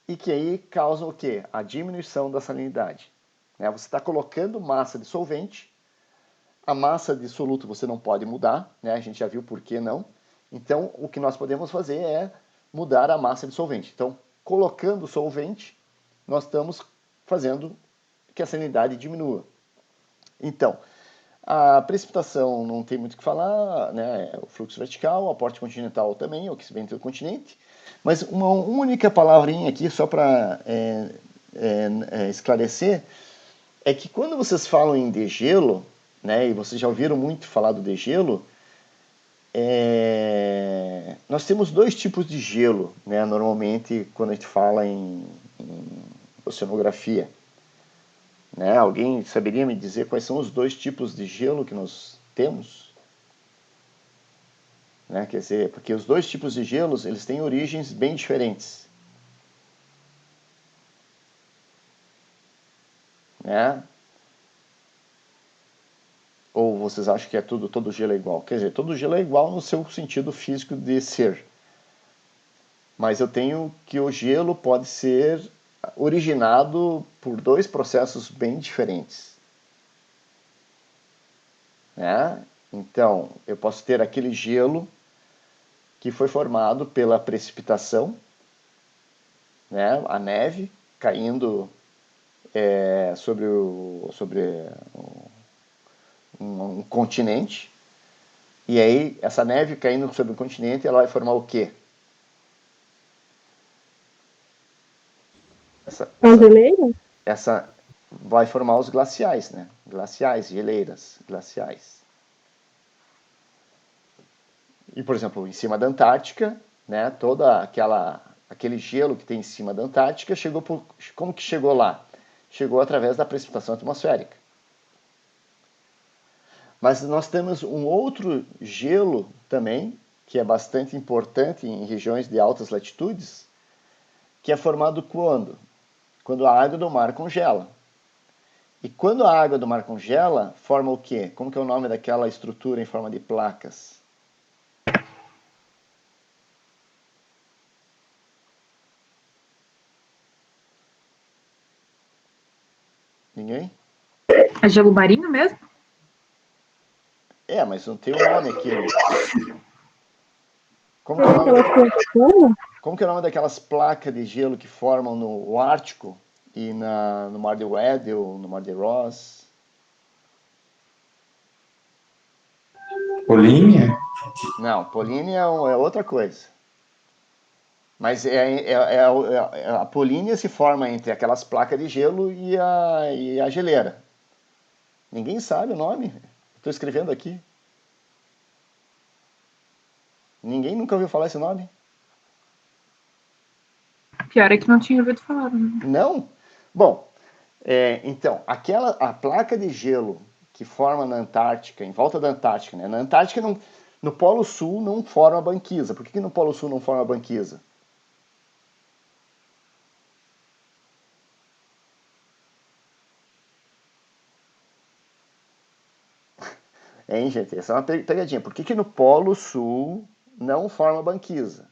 e que aí causam o quê? A diminuição da salinidade. Né? Você está colocando massa de solvente, a massa de soluto você não pode mudar, né? A gente já viu por que não. Então, o que nós podemos fazer é mudar a massa de solvente. Então, colocando solvente, nós estamos fazendo que a salinidade diminua. Então, a precipitação não tem muito o que falar, né? O fluxo vertical, o aporte continental também, o que vem do continente. Mas uma única palavrinha aqui, só para esclarecer, é que quando vocês falam em degelo, né, e vocês já ouviram muito falar do degelo, nós temos dois tipos de gelo, né, normalmente quando a gente fala em oceanografia. Né? Alguém saberia me dizer quais são os dois tipos de gelo que nós temos? né? Quer dizer, porque os dois tipos de gelos, eles têm origens bem diferentes. Né? Ou vocês acham que todo gelo é igual? Quer dizer, todo gelo é igual no seu sentido físico de ser. Mas eu tenho que o gelo pode ser originado por dois processos bem diferentes. Né? Então, eu posso ter aquele gelo que foi formado pela precipitação, né? A neve caindo sobre um continente. E aí, essa neve caindo sobre o continente, ela vai formar o quê? Essa vai formar os glaciais, né? Glaciais, geleiras, glaciais. E, por exemplo, em cima da Antártica, né? Aquele gelo que tem em cima da Antártica como que chegou lá? Chegou através da precipitação atmosférica. Mas nós temos um outro gelo também, que é bastante importante em regiões de altas latitudes, que é formado quando? Quando a água do mar congela. E quando a água do mar congela, forma o quê? Como que é o nome daquela estrutura em forma de placas? Ninguém? É gelo marinho mesmo? Mas não tem o nome aquilo. Como que é o nome como que é o nome daquelas placas de gelo que formam no Ártico e no Mar de Weddell, no Mar de Ross? Polínia? Não, polínia é outra coisa. Mas a polínia se forma entre aquelas placas de gelo e a geleira. Ninguém sabe o nome. Estou escrevendo aqui. Ninguém nunca ouviu falar esse nome? Pior é que não tinha ouvido falar. Né? Não? Bom, então, a placa de gelo que forma na Antártica, em volta da Antártica, né? Na Antártica, no Polo Sul não forma banquisa. Por que no Polo Sul não forma banquisa? Hein, gente? Essa é uma pegadinha. Por que no Polo Sul não forma banquisa?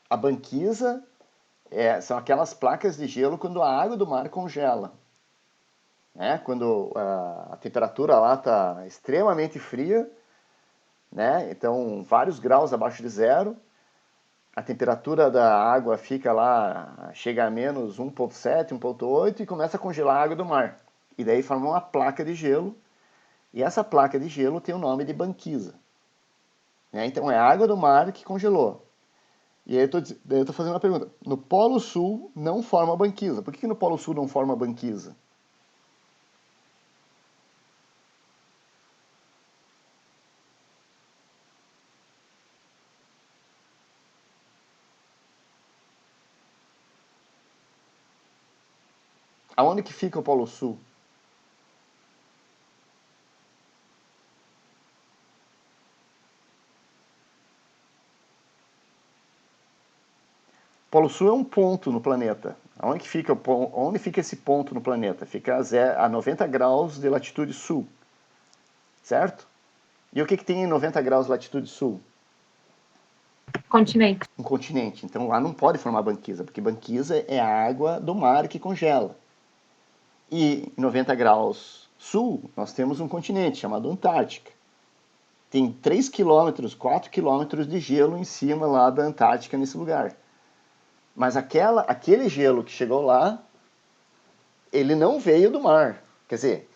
A banquisa são aquelas placas de gelo quando a água do mar congela. Né? Quando a temperatura lá está extremamente fria, né? Então vários graus abaixo de zero, a temperatura da água fica lá, chega a menos 1,7, 1,8 e começa a congelar a água do mar. E daí forma uma placa de gelo, e essa placa de gelo tem o nome de banquisa. Né? Então é a água do mar que congelou. E aí eu estou fazendo uma pergunta. No Polo Sul não forma banquisa. Por que no Polo Sul não forma banquisa? Aonde que fica o Polo Sul? O Polo Sul é um ponto no planeta. Onde fica esse ponto no planeta? Fica a 90 graus de latitude sul. Certo? E o que tem em 90 graus de latitude sul? Continente. Um continente. Então lá não pode formar banquisa, porque banquisa é a água do mar que congela. E em 90 graus sul, nós temos um continente chamado Antártica. Tem 3 quilômetros, 4 quilômetros de gelo em cima lá da Antártica nesse lugar. Mas aquele gelo que chegou lá, ele não veio do mar. Quer dizer,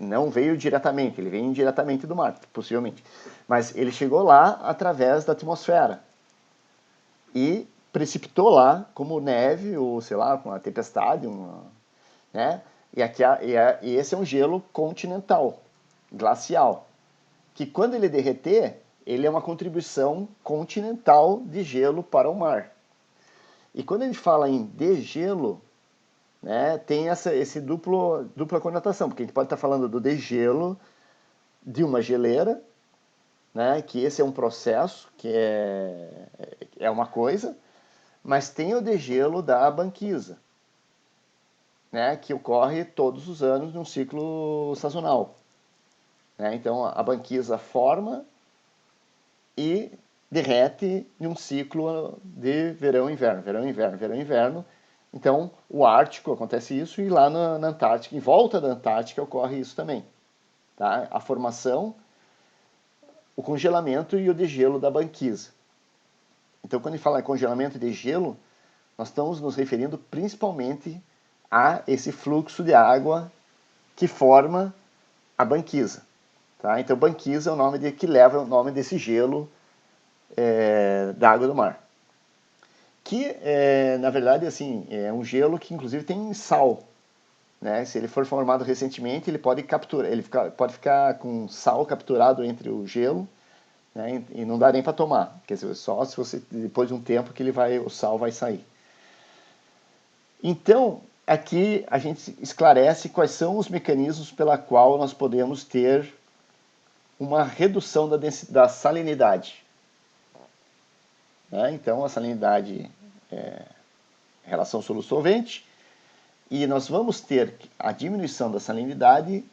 não veio diretamente, ele veio indiretamente do mar, possivelmente. Mas ele chegou lá através da atmosfera. E precipitou lá como neve, ou sei lá, uma tempestade, né? E esse é um gelo continental, glacial, que quando ele derreter, ele é uma contribuição continental de gelo para o mar. E quando a gente fala em degelo, né, tem esse dupla conotação, porque a gente pode estar falando do degelo de uma geleira, né, que esse é um processo, que é uma coisa, mas tem o degelo da banquisa, né, que ocorre todos os anos num ciclo sazonal. Né? Então a banquisa forma e derrete em um ciclo de verão, inverno, verão, inverno, verão, inverno. Então o Ártico acontece isso e lá na Antártica, em volta da Antártica, ocorre isso também. Tá? A formação, o congelamento e o degelo da banquisa. Então quando a gente fala em congelamento e degelo, nós estamos nos referindo principalmente a esse fluxo de água que forma a banquisa. Tá? Então banquisa é o nome que leva o nome desse gelo da água do mar. Que, na verdade, assim, é um gelo que inclusive tem sal. Né? Se ele for formado recentemente, ele pode capturar, pode ficar com sal capturado entre o gelo, né? E não dá nem para tomar. Quer dizer, só se você, depois de um tempo, que o sal vai sair. Então, aqui a gente esclarece quais são os mecanismos pela qual nós podemos ter uma redução da salinidade. Né? Então, a salinidade é relação solo-solvente, e nós vamos ter a diminuição da salinidade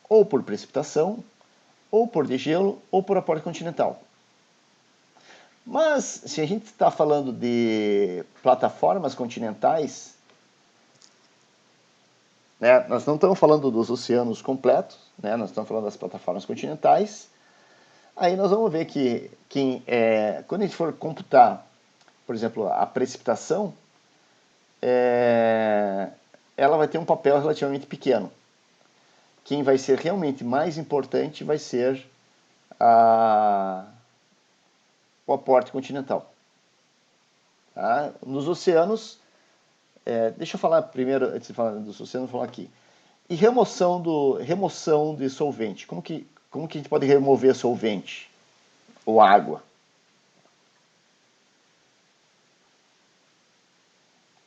ou por precipitação, ou por degelo, ou por aporte continental. Mas, se a gente está falando de plataformas continentais, né, nós não estamos falando dos oceanos completos, né, nós estamos falando das plataformas continentais. Aí nós vamos ver que quando a gente for computar, por exemplo, a precipitação, ela vai ter um papel relativamente pequeno. Quem vai ser realmente mais importante vai ser o aporte continental. Tá? Nos oceanos, deixa eu falar primeiro, antes de falar dos oceanos, vou falar aqui. E remoção de solvente. Como que a gente pode remover solvente ou água?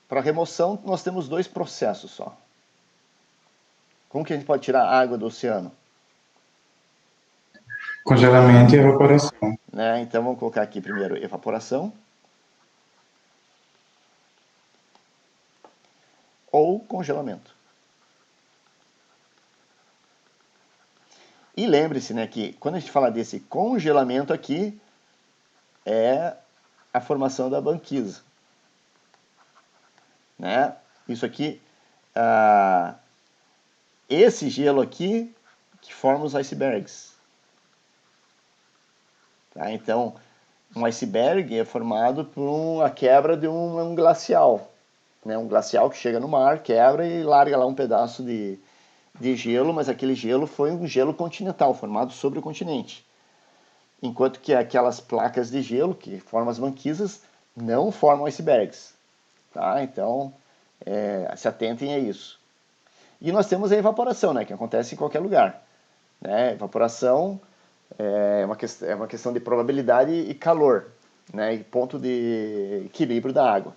Para remoção, nós temos dois processos só. Como que a gente pode tirar água do oceano? Congelamento e evaporação. Né? Então vamos colocar aqui primeiro evaporação ou congelamento. E lembre-se, né, que quando a gente fala desse congelamento aqui, é a formação da banquisa. Né? Isso aqui, esse gelo aqui que forma os icebergs. Tá? Então, um iceberg é formado por a quebra de um glacial. Né? Um glacial que chega no mar, quebra e larga lá um pedaço de gelo, mas aquele gelo foi um gelo continental, formado sobre o continente. Enquanto que aquelas placas de gelo, que formam as banquisas, não formam icebergs. Tá? Então, se atentem a isso. E nós temos a evaporação, né, que acontece em qualquer lugar. Né? Evaporação é uma questão de probabilidade e calor, né, e ponto de equilíbrio da água.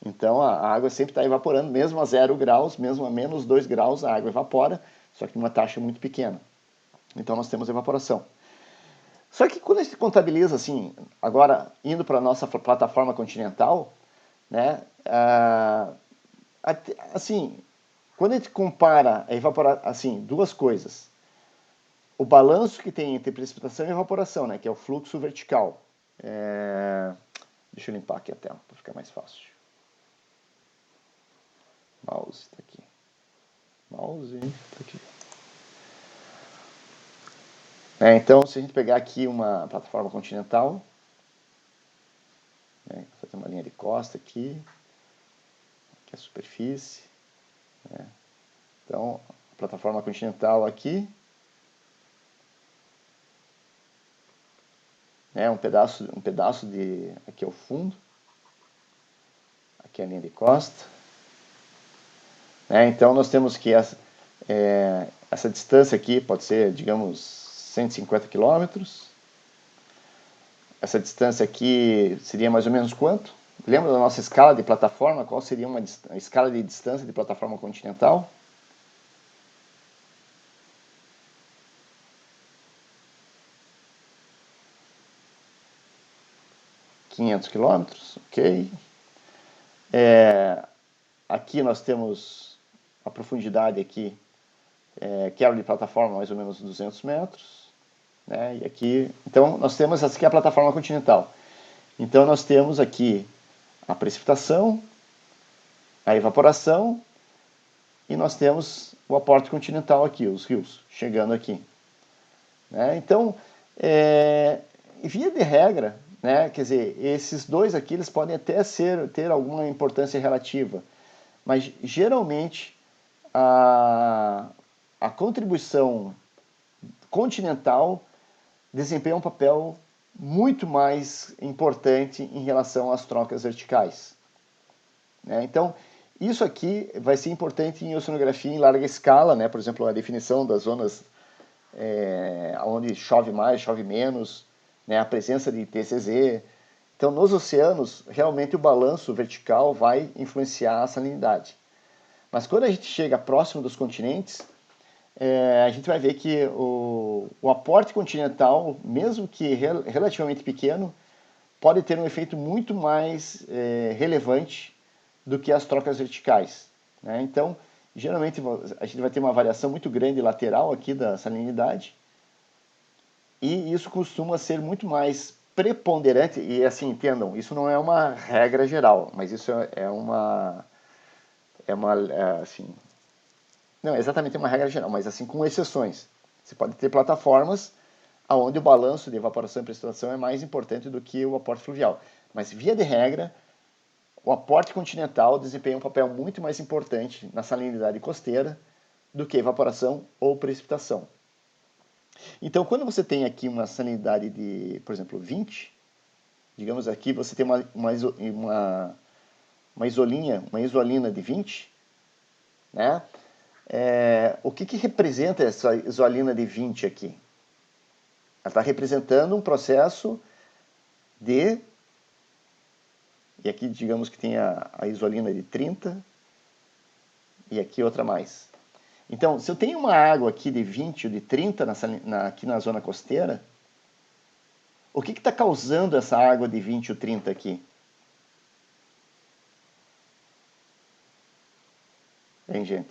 Então a água sempre está evaporando, mesmo a 0 graus, mesmo a menos 2 graus, a água evapora, só que numa taxa muito pequena. Então nós temos evaporação. Só que quando a gente contabiliza, assim, agora indo para a nossa plataforma continental, né, assim, quando a gente compara assim, duas coisas, o balanço que tem entre precipitação e evaporação, né, que é o fluxo vertical. Deixa eu limpar aqui a tela para ficar mais fácil. Mouse está aqui. Mouse está aqui. Então, se a gente pegar aqui uma plataforma continental, fazer uma linha de costa aqui é a superfície. Então, a plataforma continental aqui, um pedaço de, aqui é o fundo, aqui é a linha de costa. Então nós temos que essa distância aqui pode ser, digamos, 150 km. Essa distância aqui seria mais ou menos quanto lembra da nossa escala de plataforma? Qual seria uma escala de distância de plataforma continental? km, ok. Aqui nós temos a profundidade aqui, quebra de plataforma mais ou menos 200 metros. Né? E aqui, então nós temos, essa aqui é a plataforma continental. Então nós temos aqui a precipitação, a evaporação, e nós temos o aporte continental aqui, os rios chegando aqui. Né? Então, via de regra, né, quer dizer, esses dois aqui eles podem até ter alguma importância relativa, mas geralmente a contribuição continental desempenha um papel muito mais importante em relação às trocas verticais. Né? Então, isso aqui vai ser importante em oceanografia em larga escala, né? Por exemplo, a definição das zonas onde chove mais, chove menos, né? A presença de TCZ. Então, nos oceanos, realmente o balanço vertical vai influenciar a salinidade. Mas quando a gente chega próximo dos continentes, a gente vai ver que o aporte continental, mesmo que relativamente pequeno, pode ter um efeito muito mais relevante do que as trocas verticais. Né? Então, geralmente a gente vai ter uma variação muito grande lateral aqui da salinidade, e isso costuma ser muito mais preponderante, e assim, entendam, isso não é uma regra geral, mas isso assim, não é exatamente uma regra geral, mas assim, com exceções. Você pode ter plataformas onde o balanço de evaporação e precipitação é mais importante do que o aporte fluvial. Mas, via de regra, o aporte continental desempenha um papel muito mais importante na salinidade costeira do que evaporação ou precipitação. Então, quando você tem aqui uma salinidade de, por exemplo, 20, digamos aqui você tem uma isolina de 20, né? O que representa essa isolina de 20 aqui? Ela está representando um processo de... E aqui, digamos que tem a isolina de 30, e aqui outra mais. Então, se eu tenho uma água aqui de 20 ou de 30 aqui na zona costeira, o que está causando essa água de 20 ou 30 aqui? Hein, gente?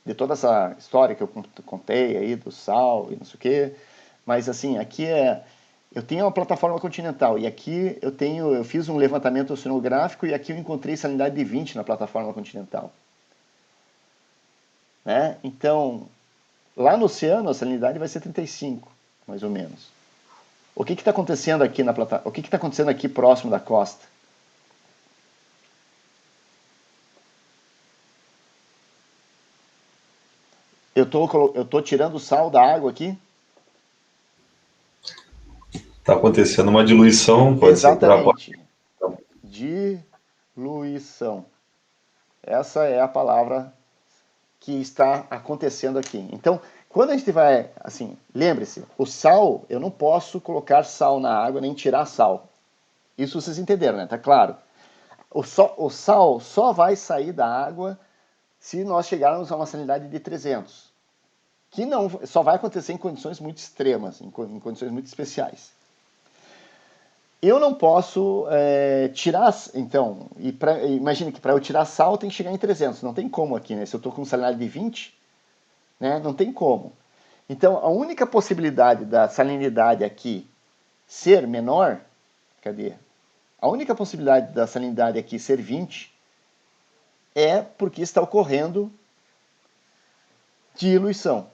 De toda essa história que eu contei aí do sal e não sei o quê, mas assim, aqui eu tenho uma plataforma continental e aqui eu fiz um levantamento oceanográfico e aqui eu encontrei salinidade de 20 na plataforma continental. Né? Então, lá no oceano a salinidade vai ser 35, mais ou menos. O que está acontecendo aqui na plataforma? O que está acontecendo aqui próximo da costa? Eu tô tirando o sal da água aqui? Está acontecendo uma diluição, pode ser por aporte. Exatamente. Diluição. Essa é a palavra que está acontecendo aqui. Então, quando a gente vai, assim, lembre-se, o sal, eu não posso colocar sal na água nem tirar sal. Isso vocês entenderam, né? Tá claro. O sal só vai sair da água se nós chegarmos a uma salinidade de 300. Que não, só vai acontecer em condições muito extremas, em condições muito especiais. Eu não posso tirar, então, imagine que para eu tirar sal tem que chegar em 300, não tem como aqui, né? Se eu estou com salinidade de 20, né, não tem como. Então, a única possibilidade da salinidade aqui ser menor, cadê? A única possibilidade da salinidade aqui ser 20 é porque está ocorrendo diluição.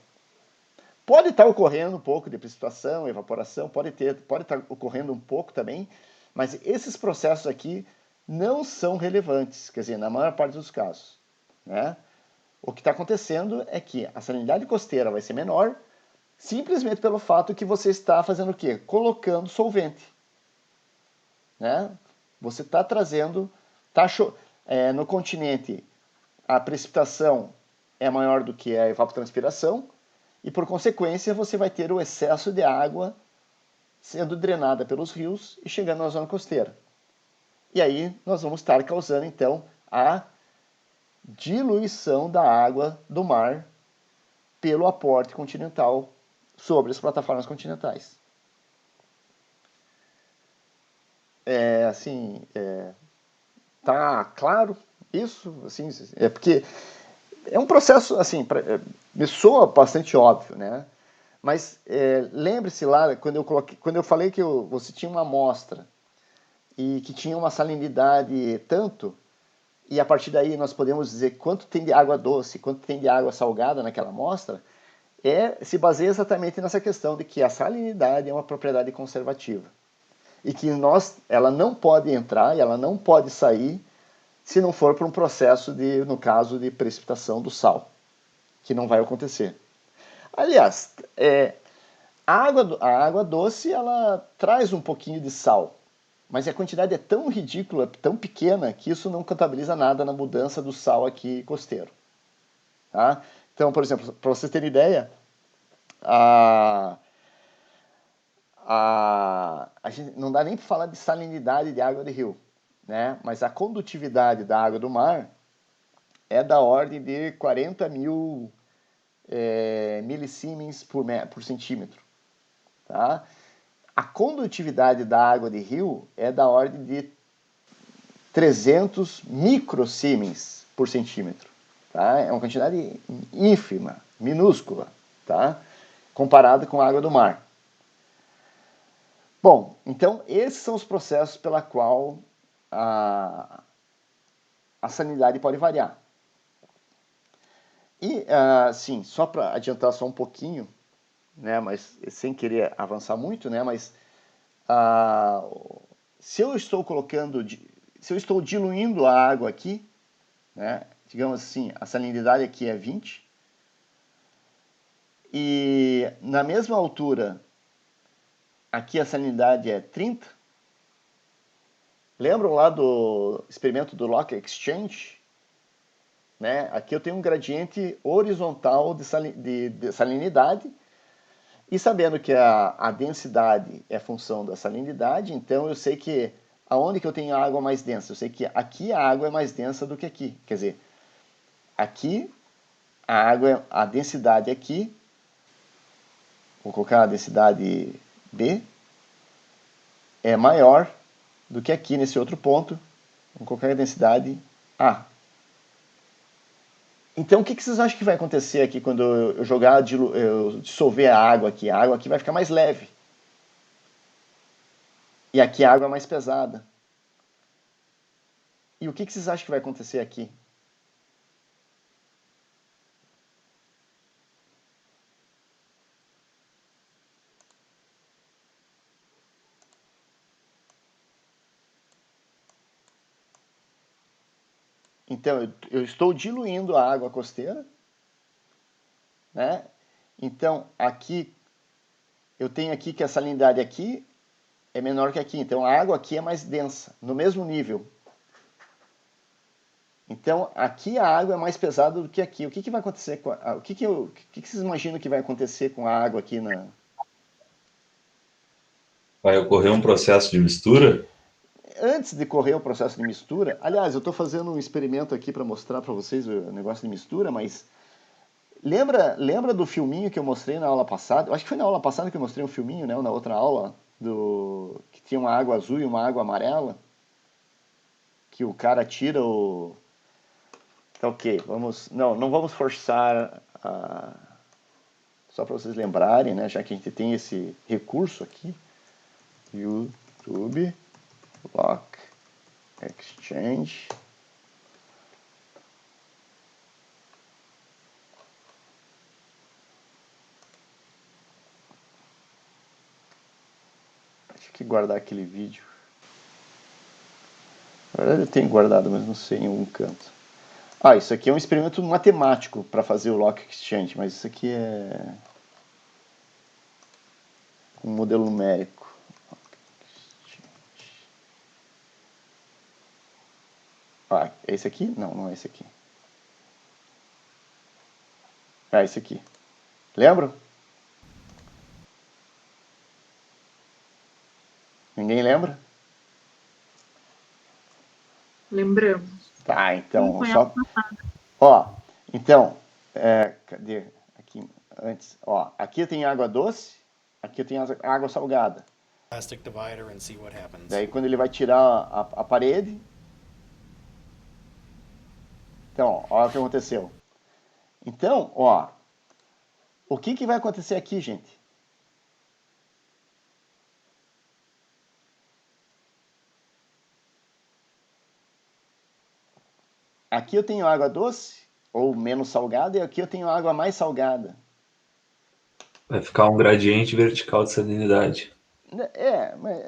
Pode estar ocorrendo um pouco de precipitação, evaporação, pode estar ocorrendo um pouco também, mas esses processos aqui não são relevantes, quer dizer, na maior parte dos casos. Né? O que está acontecendo é que a salinidade costeira vai ser menor, simplesmente pelo fato que você está fazendo o quê? Colocando solvente. Né? Você está trazendo... no continente, a precipitação é maior do que a evapotranspiração, e por consequência você vai ter o excesso de água sendo drenada pelos rios e chegando na zona costeira. E aí nós vamos estar causando, então, a diluição da água do mar pelo aporte continental sobre as plataformas continentais. Tá claro isso? Assim, é porque é um processo, assim, me soa bastante óbvio, né? Mas lembre-se lá, quando eu falei que você tinha uma amostra e que tinha uma salinidade tanto, e a partir daí nós podemos dizer quanto tem de água doce, quanto tem de água salgada naquela amostra, se baseia exatamente nessa questão de que a salinidade é uma propriedade conservativa. E que ela não pode entrar e ela não pode sair se não for por um processo no caso de precipitação do sal, que não vai acontecer. Aliás, a água doce, ela traz um pouquinho de sal, mas a quantidade é tão ridícula, tão pequena, que isso não contabiliza nada na mudança do sal aqui costeiro. Tá? Então, por exemplo, para vocês terem ideia, a gente não dá nem para falar de salinidade de água de rio, né? Mas a condutividade da água do mar é da ordem de 40 mil milisiemens por centímetro. Tá? A condutividade da água de rio é da ordem de 300 microsiemens por centímetro. Tá? É uma quantidade ínfima, minúscula, tá? Comparado com a água do mar. Bom, então esses são os processos pela qual a salinidade pode variar. E, sim, só para adiantar só um pouquinho, né, mas sem querer avançar muito, né, mas se eu estou diluindo a água aqui, né, digamos assim, a salinidade aqui é 20, e na mesma altura aqui a salinidade é 30. Lembram lá do experimento do Lock Exchange? Né? Aqui eu tenho um gradiente horizontal de salinidade, e sabendo que a densidade é função da salinidade, então eu sei que aonde que eu tenho a água mais densa? Eu sei que aqui a água é mais densa do que aqui. Quer dizer, aqui a densidade aqui, vou colocar a densidade B, é maior do que aqui nesse outro ponto, vou colocar a densidade A. Então, o que vocês acham que vai acontecer aqui quando eu dissolver a água aqui? A água aqui vai ficar mais leve. E aqui a água é mais pesada. E o que vocês acham que vai acontecer aqui? Então, eu estou diluindo a água costeira, né? Então, aqui, eu tenho aqui que a salinidade aqui é menor que aqui. Então, a água aqui é mais densa, no mesmo nível. Então, aqui a água é mais pesada do que aqui. O que vai acontecer com o que vocês imaginam que vai acontecer com a água aqui na... Vai ocorrer um processo de mistura? Antes de correr o processo de mistura, aliás, eu estou fazendo um experimento aqui para mostrar para vocês o negócio de mistura, mas lembra do filminho que eu mostrei na aula passada? Eu acho que foi na aula passada que eu mostrei um filminho, né? Ou na outra aula, que tinha uma água azul e uma água amarela, que o cara tira o... Tá ok, não vamos forçar só para vocês lembrarem, né? Já que a gente tem esse recurso aqui, YouTube Lock Exchange. Acho que guardar aquele vídeo. Na verdade eu tenho guardado, mas não sei em algum canto. Isso aqui é um experimento matemático para fazer o Lock Exchange, mas isso aqui é um modelo numérico. É esse aqui? Não é esse aqui. É esse aqui. Lembram? Ninguém lembra? Lembramos. Tá, então, Foi só... Ó, então, cadê? Aqui, antes, ó, aqui eu tenho água doce, aqui eu tenho água salgada. Plastic divider and see what happens. Daí quando ele vai tirar a parede, então, ó o que aconteceu. Então, ó, o que vai acontecer aqui, gente? Aqui eu tenho água doce, ou menos salgada, e aqui eu tenho água mais salgada. Vai ficar um gradiente vertical de salinidade. Mas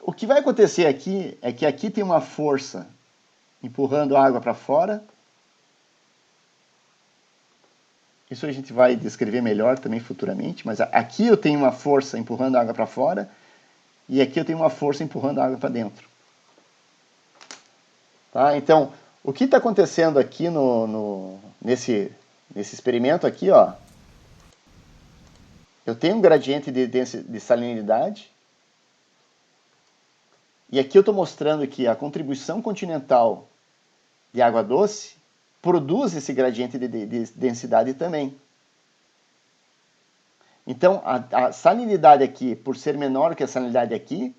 o que vai acontecer aqui é que aqui tem uma força empurrando a água para fora. Isso a gente vai descrever melhor também futuramente, mas aqui eu tenho uma força empurrando a água para fora e aqui eu tenho uma força empurrando a água para dentro. Tá? Então, o que está acontecendo aqui nesse experimento aqui, ó, eu tenho um gradiente de salinidade e aqui eu estou mostrando que a contribuição continental de água doce produz esse gradiente de densidade também. Então, a salinidade aqui, por ser menor que a salinidade aqui,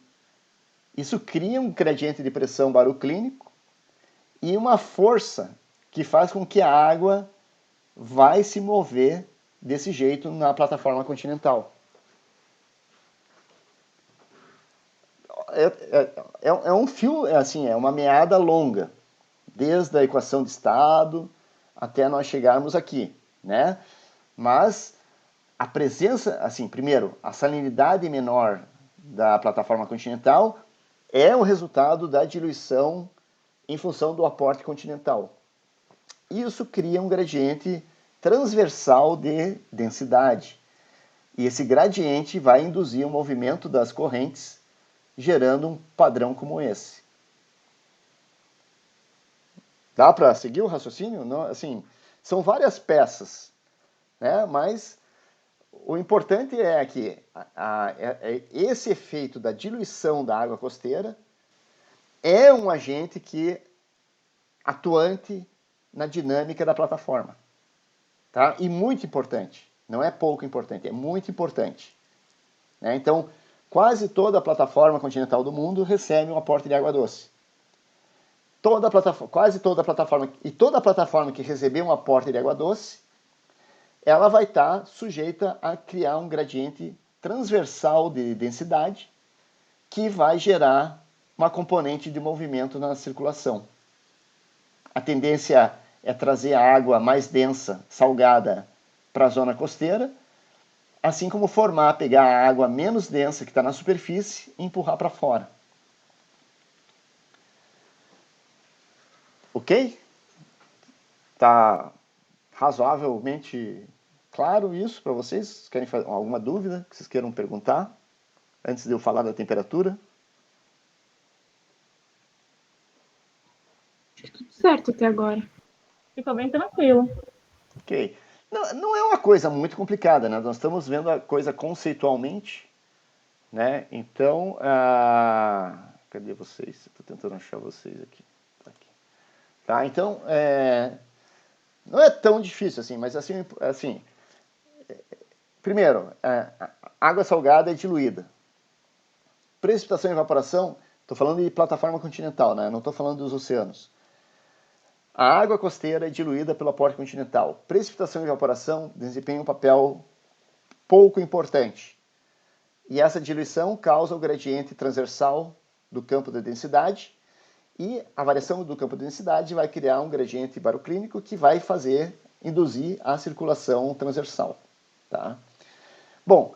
isso cria um gradiente de pressão baroclínico e uma força que faz com que a água vai se mover desse jeito na plataforma continental. É um fio, assim, é uma meada longa, desde a equação de estado até nós chegarmos aqui, né? Mas a presença, assim, primeiro, a salinidade menor da plataforma continental é o resultado da diluição em função do aporte continental. Isso cria um gradiente transversal de densidade. E esse gradiente vai induzir o movimento das correntes, gerando um padrão como esse. Dá para seguir o raciocínio? Não, assim, são várias peças, né? Mas o importante é que esse efeito da diluição da água costeira é um agente atuante na dinâmica da plataforma. Tá? E muito importante. Não é pouco importante, é muito importante. Né? Então, quase toda a plataforma continental do mundo recebe um aporte de água doce. Quase toda a plataforma, e toda a plataforma que receber um aporte de água doce, ela vai estar sujeita a criar um gradiente transversal de densidade que vai gerar uma componente de movimento na circulação. A tendência é trazer a água mais densa, salgada, para a zona costeira, assim como pegar a água menos densa que está na superfície e empurrar para fora. Ok? Tá razoavelmente claro isso para vocês? Querem fazer alguma dúvida que vocês queiram perguntar antes de eu falar da temperatura? Tudo certo até agora. Ficou bem tranquilo. Ok. Não é uma coisa muito complicada, né? Nós estamos vendo a coisa conceitualmente, né? Então, cadê vocês? Estou tentando achar vocês aqui. Tá aqui. Tá, então, não é tão difícil assim, mas assim primeiro, água salgada é diluída. Precipitação e evaporação, estou falando de plataforma continental, né? Não estou falando dos oceanos. A água costeira é diluída pelo aporte continental. Precipitação e evaporação desempenham um papel pouco importante. E essa diluição causa o gradiente transversal do campo de densidade e a variação do campo de densidade vai criar um gradiente baroclínico que vai induzir a circulação transversal. Tá? Bom,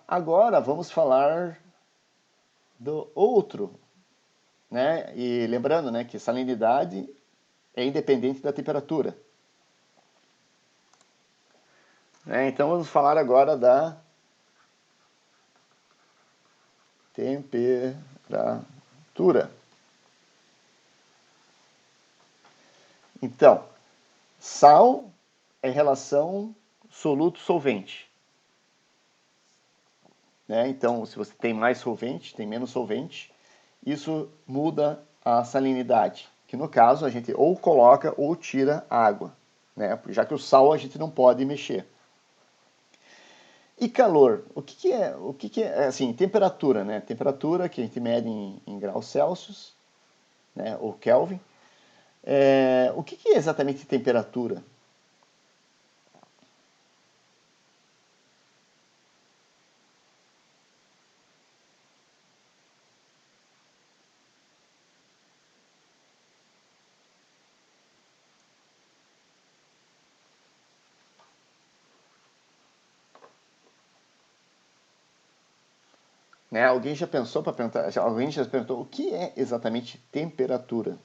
agora vamos falar do outro, né? E lembrando, né, que salinidade é independente da temperatura. Então vamos falar agora da temperatura. Então, sal é relação soluto-solvente. Então, se você tem mais solvente, tem menos solvente, isso muda a salinidade, que no caso a gente ou coloca ou tira água, né? Já que o sal a gente não pode mexer. E calor, o que é, assim, temperatura, né? Temperatura que a gente mede em graus Celsius, né? Ou Kelvin. O que é exatamente temperatura? Né? Alguém já pensou para perguntar? Alguém já perguntou o que é exatamente temperatura?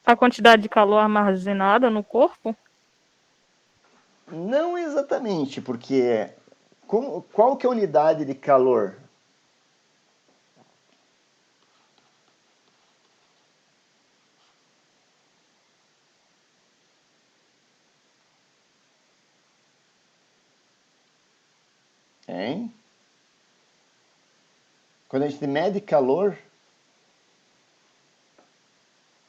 A quantidade de calor armazenada no corpo? Não exatamente, porque qual que é a unidade de calor? Hein? Quando a gente mede calor,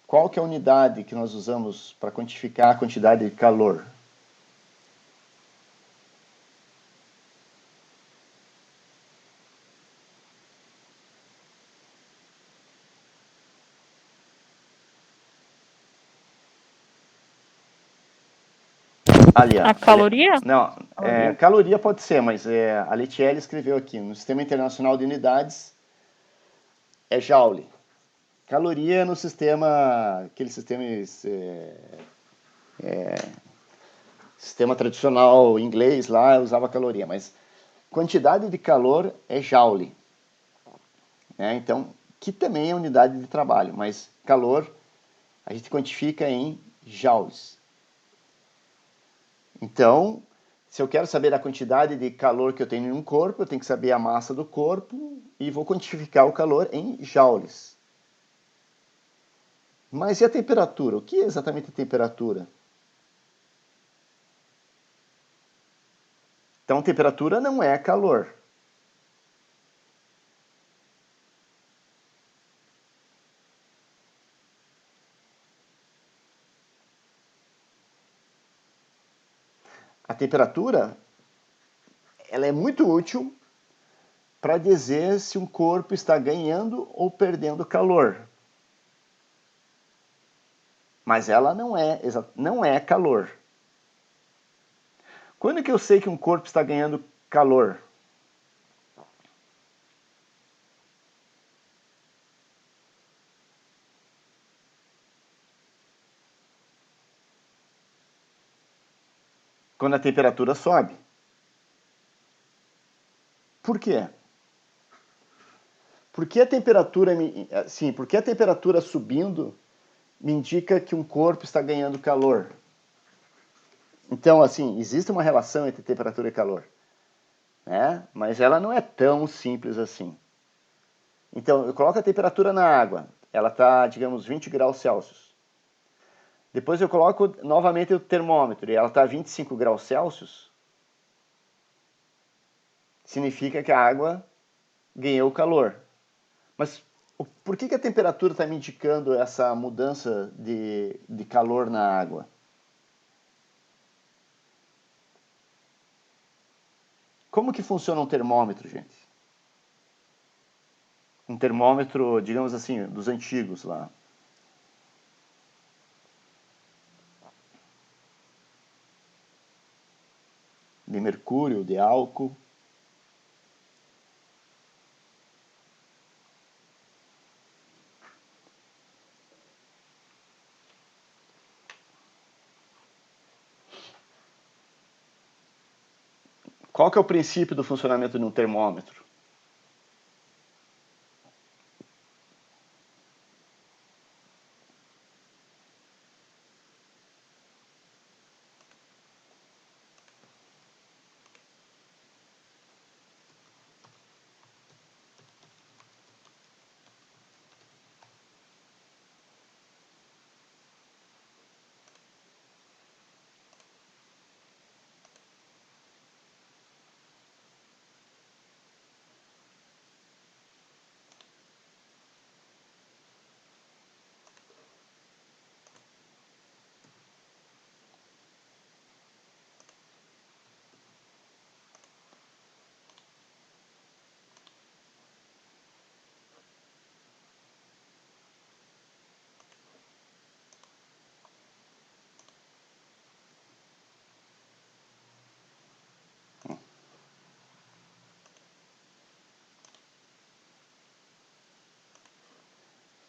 qual que é a unidade que nós usamos para quantificar a quantidade de calor? A caloria? Não, caloria pode ser, mas a Letiele escreveu aqui, no Sistema Internacional de Unidades, é Joule. Caloria no sistema, aquele sistema tradicional inglês lá, usava caloria, mas quantidade de calor é Joule. Né? Então, que também é unidade de trabalho, mas calor a gente quantifica em joules. Então, se eu quero saber a quantidade de calor que eu tenho em um corpo, eu tenho que saber a massa do corpo e vou quantificar o calor em joules. Mas e a temperatura? O que é exatamente a temperatura? Então, temperatura não é calor. A temperatura, ela é muito útil para dizer se um corpo está ganhando ou perdendo calor. Mas ela não é calor. Quando que eu sei que um corpo está ganhando calor? Quando a temperatura sobe. Por quê? Porque a temperatura subindo me indica que um corpo está ganhando calor. Então, assim, existe uma relação entre temperatura e calor, né? Mas ela não é tão simples assim. Então, eu coloco a temperatura na água, ela está, digamos, 20 graus Celsius. Depois eu coloco novamente o termômetro e ela está a 25 graus Celsius. Significa que a água ganhou calor. Mas por que a temperatura está me indicando essa mudança de calor na água? Como que funciona um termômetro, gente? Um termômetro, digamos assim, dos antigos lá. De mercúrio, de álcool. Qual que é o princípio do funcionamento de um termômetro?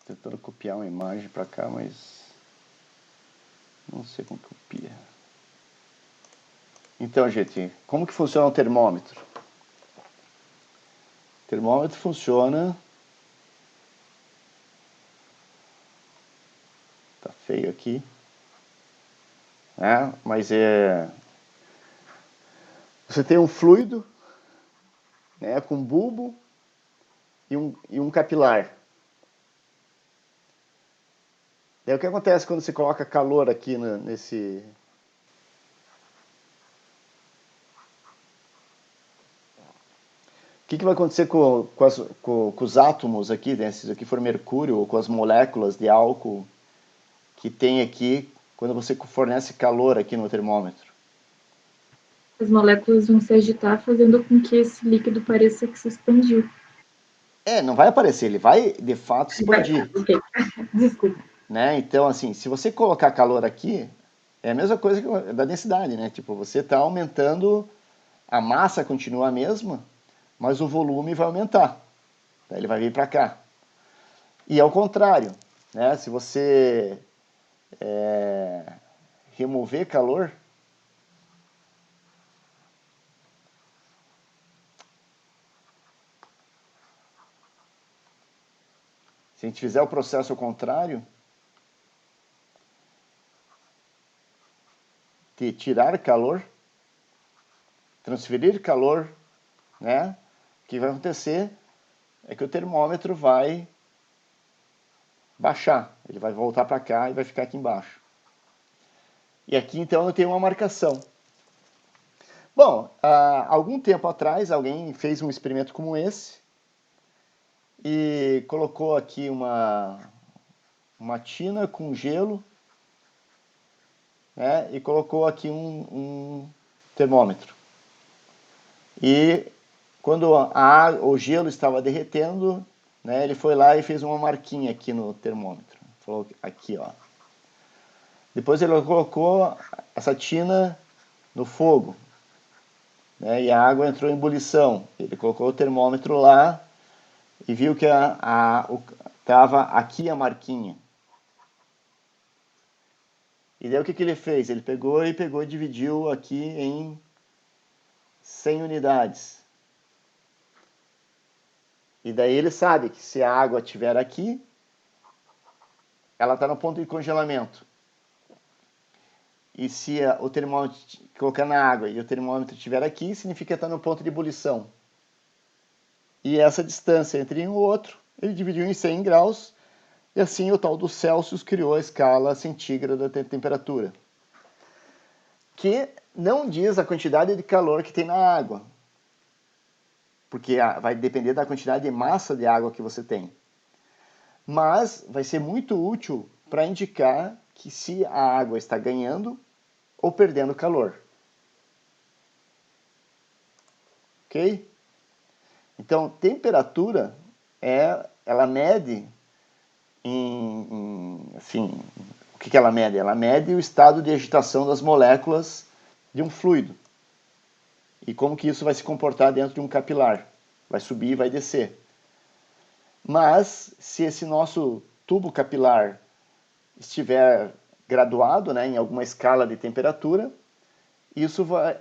tentando copiar uma imagem para cá, mas não sei como copia. Então, gente, como que funciona o termômetro? O termômetro funciona... Tá feio aqui. Mas você tem um fluido, né, com bulbo e um capilar. Daí o que acontece quando você coloca calor aqui nesse... O que vai acontecer com os átomos aqui, né? Se isso aqui for mercúrio, ou com as moléculas de álcool que tem aqui, quando você fornece calor aqui no termômetro? As moléculas vão se agitar, fazendo com que esse líquido pareça que se expandiu. Não vai aparecer, ele vai de fato expandir. Ok, desculpa. Né? Então, assim, se você colocar calor aqui, é a mesma coisa que da densidade, né? Tipo, você está aumentando, a massa continua a mesma, mas o volume vai aumentar. Ele vai vir para cá. E ao contrário, né? Se você remover calor, se a gente fizer o processo ao contrário, de tirar calor, transferir calor, né? O que vai acontecer é que o termômetro vai baixar, ele vai voltar para cá e vai ficar aqui embaixo. E aqui então eu tenho uma marcação. Bom, algum tempo atrás alguém fez um experimento como esse e colocou aqui uma tina com gelo, né, e colocou aqui um termômetro. E quando o gelo estava derretendo, né, ele foi lá e fez uma marquinha aqui no termômetro. Falou aqui, ó. Depois ele colocou essa tina no fogo, né, e a água entrou em ebulição. Ele colocou o termômetro lá e viu que estava aqui a marquinha. E daí o que ele fez? Ele pegou e dividiu aqui em 100 unidades. E daí ele sabe que se a água estiver aqui, ela está no ponto de congelamento. E se o termômetro colocar na água e o termômetro estiver aqui, significa que está no ponto de ebulição. E essa distância entre um e o outro, ele dividiu em 100 graus, e assim o tal do Celsius criou a escala centígrada da temperatura, que não diz a quantidade de calor que tem na água, porque vai depender da quantidade de massa de água que você tem. Mas vai ser muito útil para indicar que se a água está ganhando ou perdendo calor. Ok? Então, temperatura, ela mede assim, o que ela mede? Ela mede o estado de agitação das moléculas de um fluido. E como que isso vai se comportar dentro de um capilar. Vai subir e vai descer. Mas, se esse nosso tubo capilar estiver graduado, né, em alguma escala de temperatura, isso vai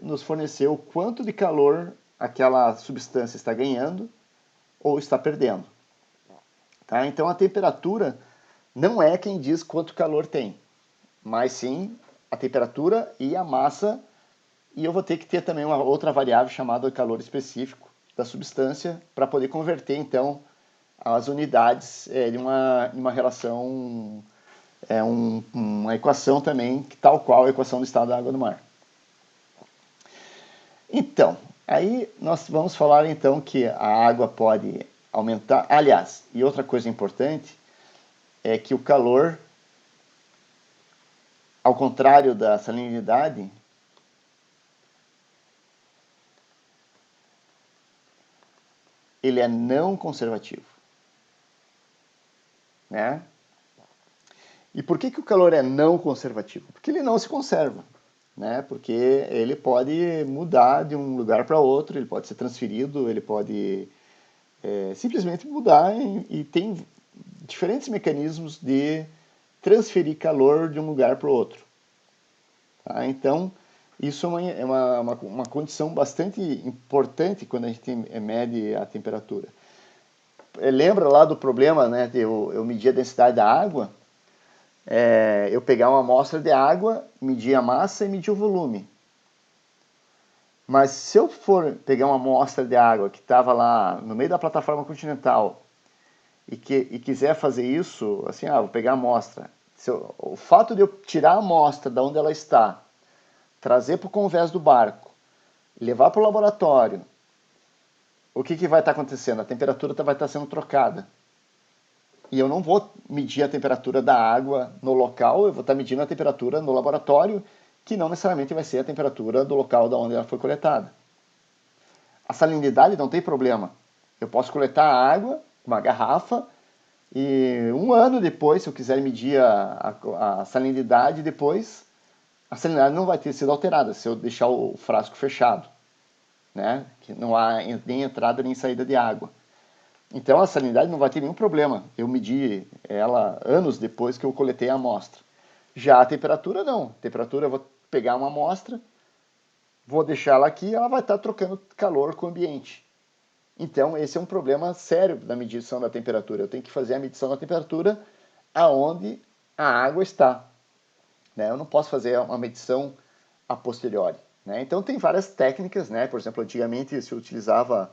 nos fornecer o quanto de calor aquela substância está ganhando ou está perdendo. Tá? Então a temperatura não é quem diz quanto calor tem, mas sim a temperatura e a massa, e eu vou ter que ter também uma outra variável chamada calor específico da substância para poder converter então as unidades de uma relação, uma equação também, tal qual a equação do estado da água do mar. Então, aí nós vamos falar então que a água pode aumentar. Aliás, e outra coisa importante é que o calor, ao contrário da salinidade, ele é não conservativo. Né? E por que o calor é não conservativo? Porque ele não se conserva. Né? Porque ele pode mudar de um lugar para outro, ele pode ser transferido, ele pode simplesmente mudar, e tem diferentes mecanismos de transferir calor de um lugar para o outro. Tá? Então, isso é uma condição bastante importante quando a gente mede a temperatura. Lembra lá do problema, né, de eu medir a densidade da água? Eu pegar uma amostra de água, medir a massa e medir o volume. Mas se eu for pegar uma amostra de água que estava lá no meio da plataforma continental e quiser fazer isso, assim, vou pegar a amostra. O fato de eu tirar a amostra de onde ela está, trazer para o convés do barco, levar para o laboratório, o que vai estar acontecendo? A temperatura vai estar sendo trocada. E eu não vou medir a temperatura da água no local, eu vou estar medindo a temperatura no laboratório, que não necessariamente vai ser a temperatura do local de onde ela foi coletada. A salinidade não tem problema. Eu posso coletar a água, uma garrafa, e 1 ano depois, se eu quiser medir a salinidade depois, a salinidade não vai ter sido alterada se eu deixar o frasco fechado, né? Que não há nem entrada nem saída de água. Então a salinidade não vai ter nenhum problema. Eu medi ela anos depois que eu coletei a amostra. Já a temperatura não. A temperatura eu vou pegar uma amostra, vou deixar ela aqui, ela vai estar trocando calor com o ambiente. Então esse é um problema sério da medição da temperatura. Eu tenho que fazer a medição da temperatura aonde a água está. Né? Eu não posso fazer uma medição a posteriori. Né? Então tem várias técnicas, né? Por exemplo, antigamente se utilizava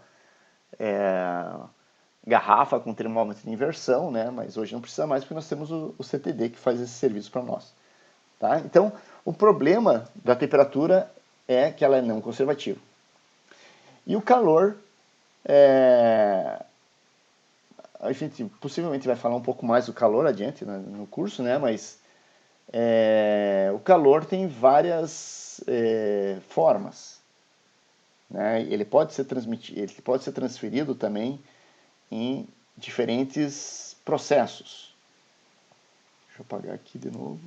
garrafa com termômetro de inversão, né? Mas hoje não precisa mais porque nós temos o CTD que faz esse serviço para nós. Tá? Então, o problema da temperatura é que ela é não conservativa. E o calor, a gente possivelmente vai falar um pouco mais do calor adiante, né, no curso, né? Mas o calor tem várias formas. Né? Ele pode ser transferido também em diferentes processos. Deixa eu apagar aqui de novo.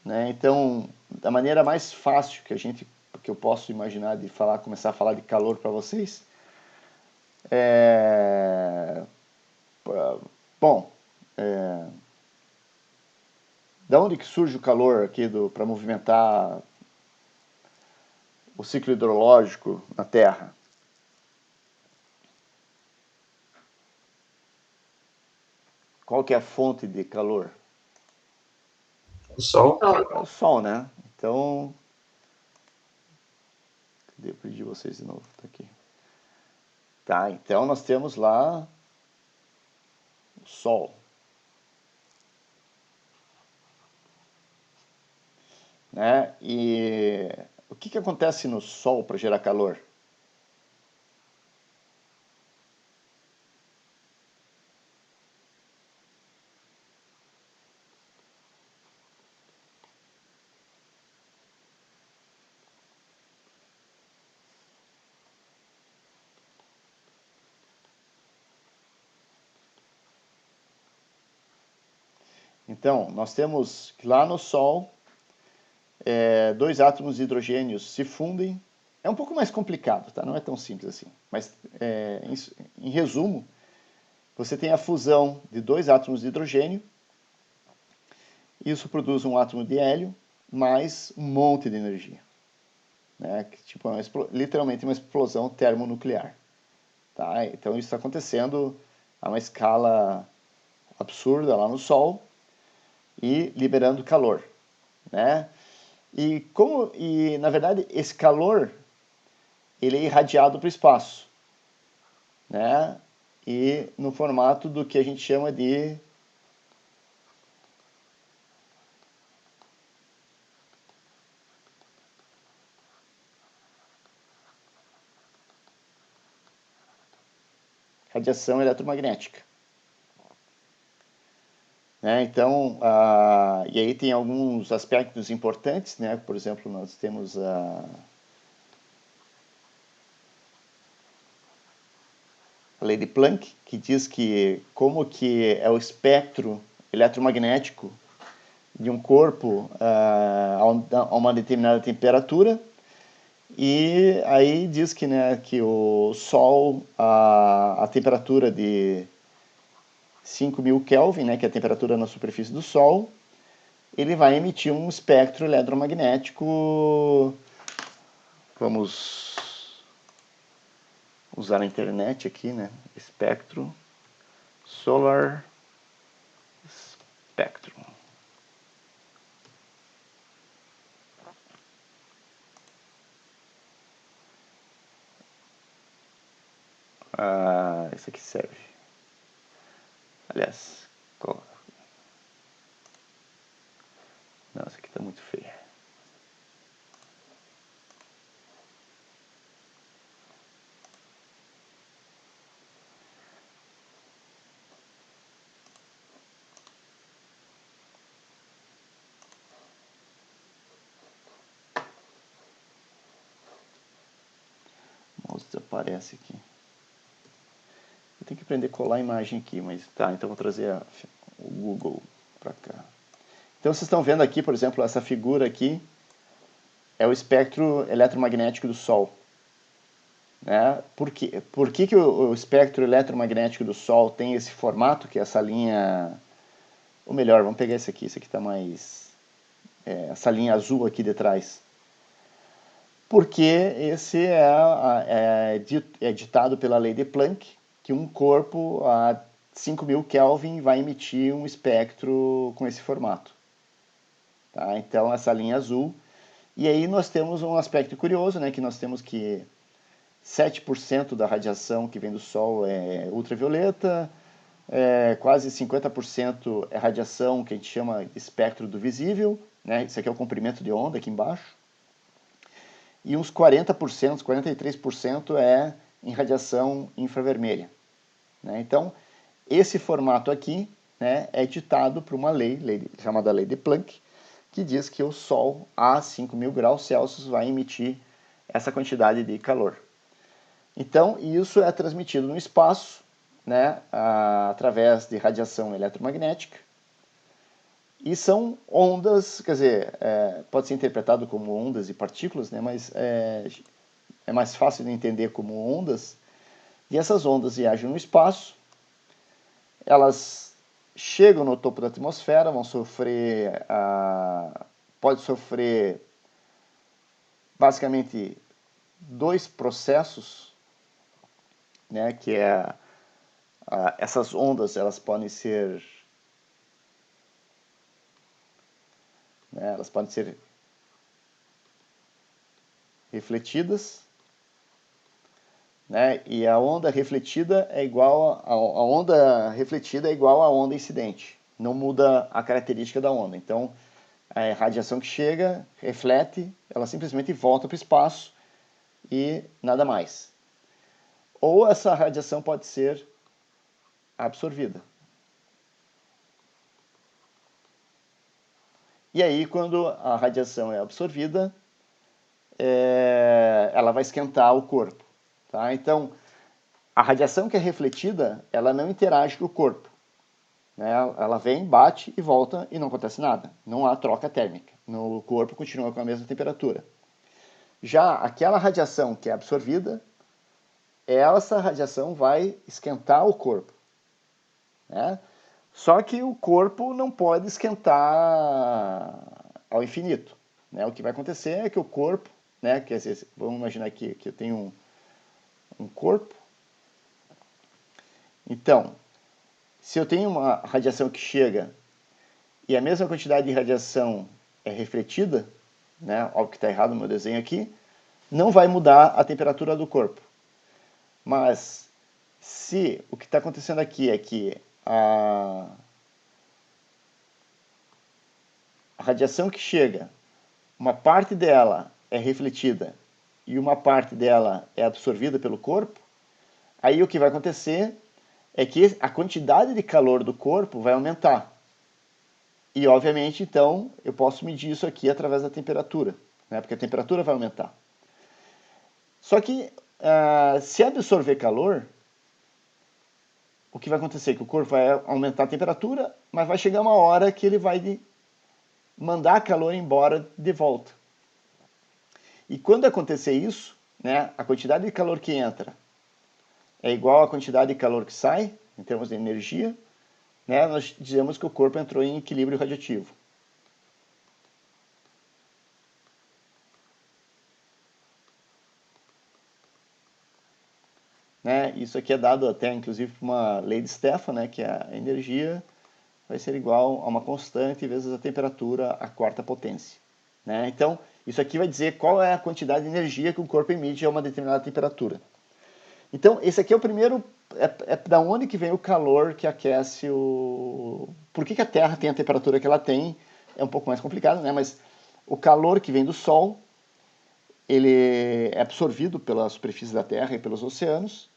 Né? Então, da maneira mais fácil que eu posso imaginar de começar a falar de calor para vocês, da onde que surge o calor aqui para movimentar o ciclo hidrológico na Terra? Qual que é a fonte de calor? O Sol. É o Sol, né? Então, cadê? Eu perdi vocês de novo, tá aqui. Tá, então nós temos lá o Sol. Né? E o que acontece no Sol para gerar calor? Então, nós temos que lá no Sol, 2 átomos de hidrogênio se fundem. É um pouco mais complicado, tá? Não é tão simples assim. Mas, em resumo, você tem a fusão de 2 átomos de hidrogênio. Isso produz um átomo de hélio mais um monte de energia. Né? Tipo, literalmente uma explosão termonuclear. Tá? Então, isso está acontecendo a uma escala absurda lá no Sol e liberando calor. Né? E na verdade, esse calor ele é irradiado para o espaço, né? E no formato do que a gente chama de radiação eletromagnética. Né? Então, e aí tem alguns aspectos importantes, né? Por exemplo, nós temos a lei de Planck, que diz que como que é o espectro eletromagnético de um corpo a uma determinada temperatura, E aí diz que, né, que o Sol, a temperatura de 5.000 Kelvin, né, que é a temperatura na superfície do Sol, ele vai emitir um espectro eletromagnético. Vamos usar a internet aqui, né? Espectro Solar Spectrum. Isso aqui serve. Aliás, não, essa aqui está muito feia. O mouse desaparece aqui. Eu tenho que aprender a colar a imagem aqui, mas tá, então vou trazer o Google para cá. Então vocês estão vendo aqui, por exemplo, essa figura aqui é o espectro eletromagnético do Sol. Né? Por que o espectro eletromagnético do Sol tem esse formato, que é essa linha... Ou melhor, vamos pegar esse aqui está mais... essa linha azul aqui de trás. Porque esse é ditado pela lei de Planck, que um corpo a 5.000 Kelvin vai emitir um espectro com esse formato. Tá? Então, essa linha azul. E aí nós temos um aspecto curioso, né, que nós temos que 7% da radiação que vem do Sol é ultravioleta, quase 50% é radiação que a gente chama de espectro do visível, né, isso aqui é o comprimento de onda aqui embaixo, e uns 40%, 43% é em radiação infravermelha. Né? Então, esse formato aqui, né, é ditado por uma lei chamada lei de Planck, que diz que o Sol a 5.000 graus Celsius vai emitir essa quantidade de calor. Então, isso é transmitido no espaço, né, através de radiação eletromagnética, e são ondas, quer dizer, pode ser interpretado como ondas e partículas, né, mas é mais fácil de entender como ondas, e essas ondas viajam no espaço, elas chegam no topo da atmosfera, vão sofrer, pode sofrer basicamente dois processos, né, que essas ondas elas podem ser refletidas, né, e a onda refletida é igual a onda refletida é igual à onda incidente, não muda a característica da onda. Então, a radiação que chega, reflete, ela simplesmente volta para o espaço e nada mais. Ou essa radiação pode ser absorvida. E aí, quando a radiação é absorvida, ela vai esquentar o corpo. Tá? Então, a radiação que é refletida, ela não interage com o corpo. Né? Ela vem, bate e volta e não acontece nada. Não há troca térmica. O corpo continua com a mesma temperatura. Já aquela radiação que é absorvida, essa radiação vai esquentar o corpo. Né? Só que o corpo não pode esquentar ao infinito. Né? O que vai acontecer é que o corpo, né, quer dizer, vamos imaginar aqui que eu tenho um corpo. Então, se eu tenho uma radiação que chega e a mesma quantidade de radiação é refletida, né, óbvio que está errado no meu desenho aqui, não vai mudar a temperatura do corpo. Mas se o que está acontecendo aqui é que a radiação que chega, uma parte dela é refletida e uma parte dela é absorvida pelo corpo, aí o que vai acontecer é que a quantidade de calor do corpo vai aumentar. E, obviamente, então, eu posso medir isso aqui através da temperatura, né, porque a temperatura vai aumentar. Só que, se absorver calor, o que vai acontecer é que o corpo vai aumentar a temperatura, mas vai chegar uma hora que ele vai mandar calor embora de volta. E quando acontecer isso, né, a quantidade de calor que entra é igual à quantidade de calor que sai, em termos de energia, né, nós dizemos que o corpo entrou em equilíbrio radiativo. Né, isso aqui é dado até, inclusive, por uma lei de Stefan, né, que a energia vai ser igual a uma constante vezes a temperatura à quarta potência. Né? Então, isso aqui vai dizer qual é a quantidade de energia que o corpo emite a uma determinada temperatura. Então, esse aqui é o primeiro, é da onde que vem o calor que aquece o... Por que a Terra tem a temperatura que ela tem? É um pouco mais complicado, né? Mas o calor que vem do Sol, ele é absorvido pela superfície da Terra e pelos oceanos,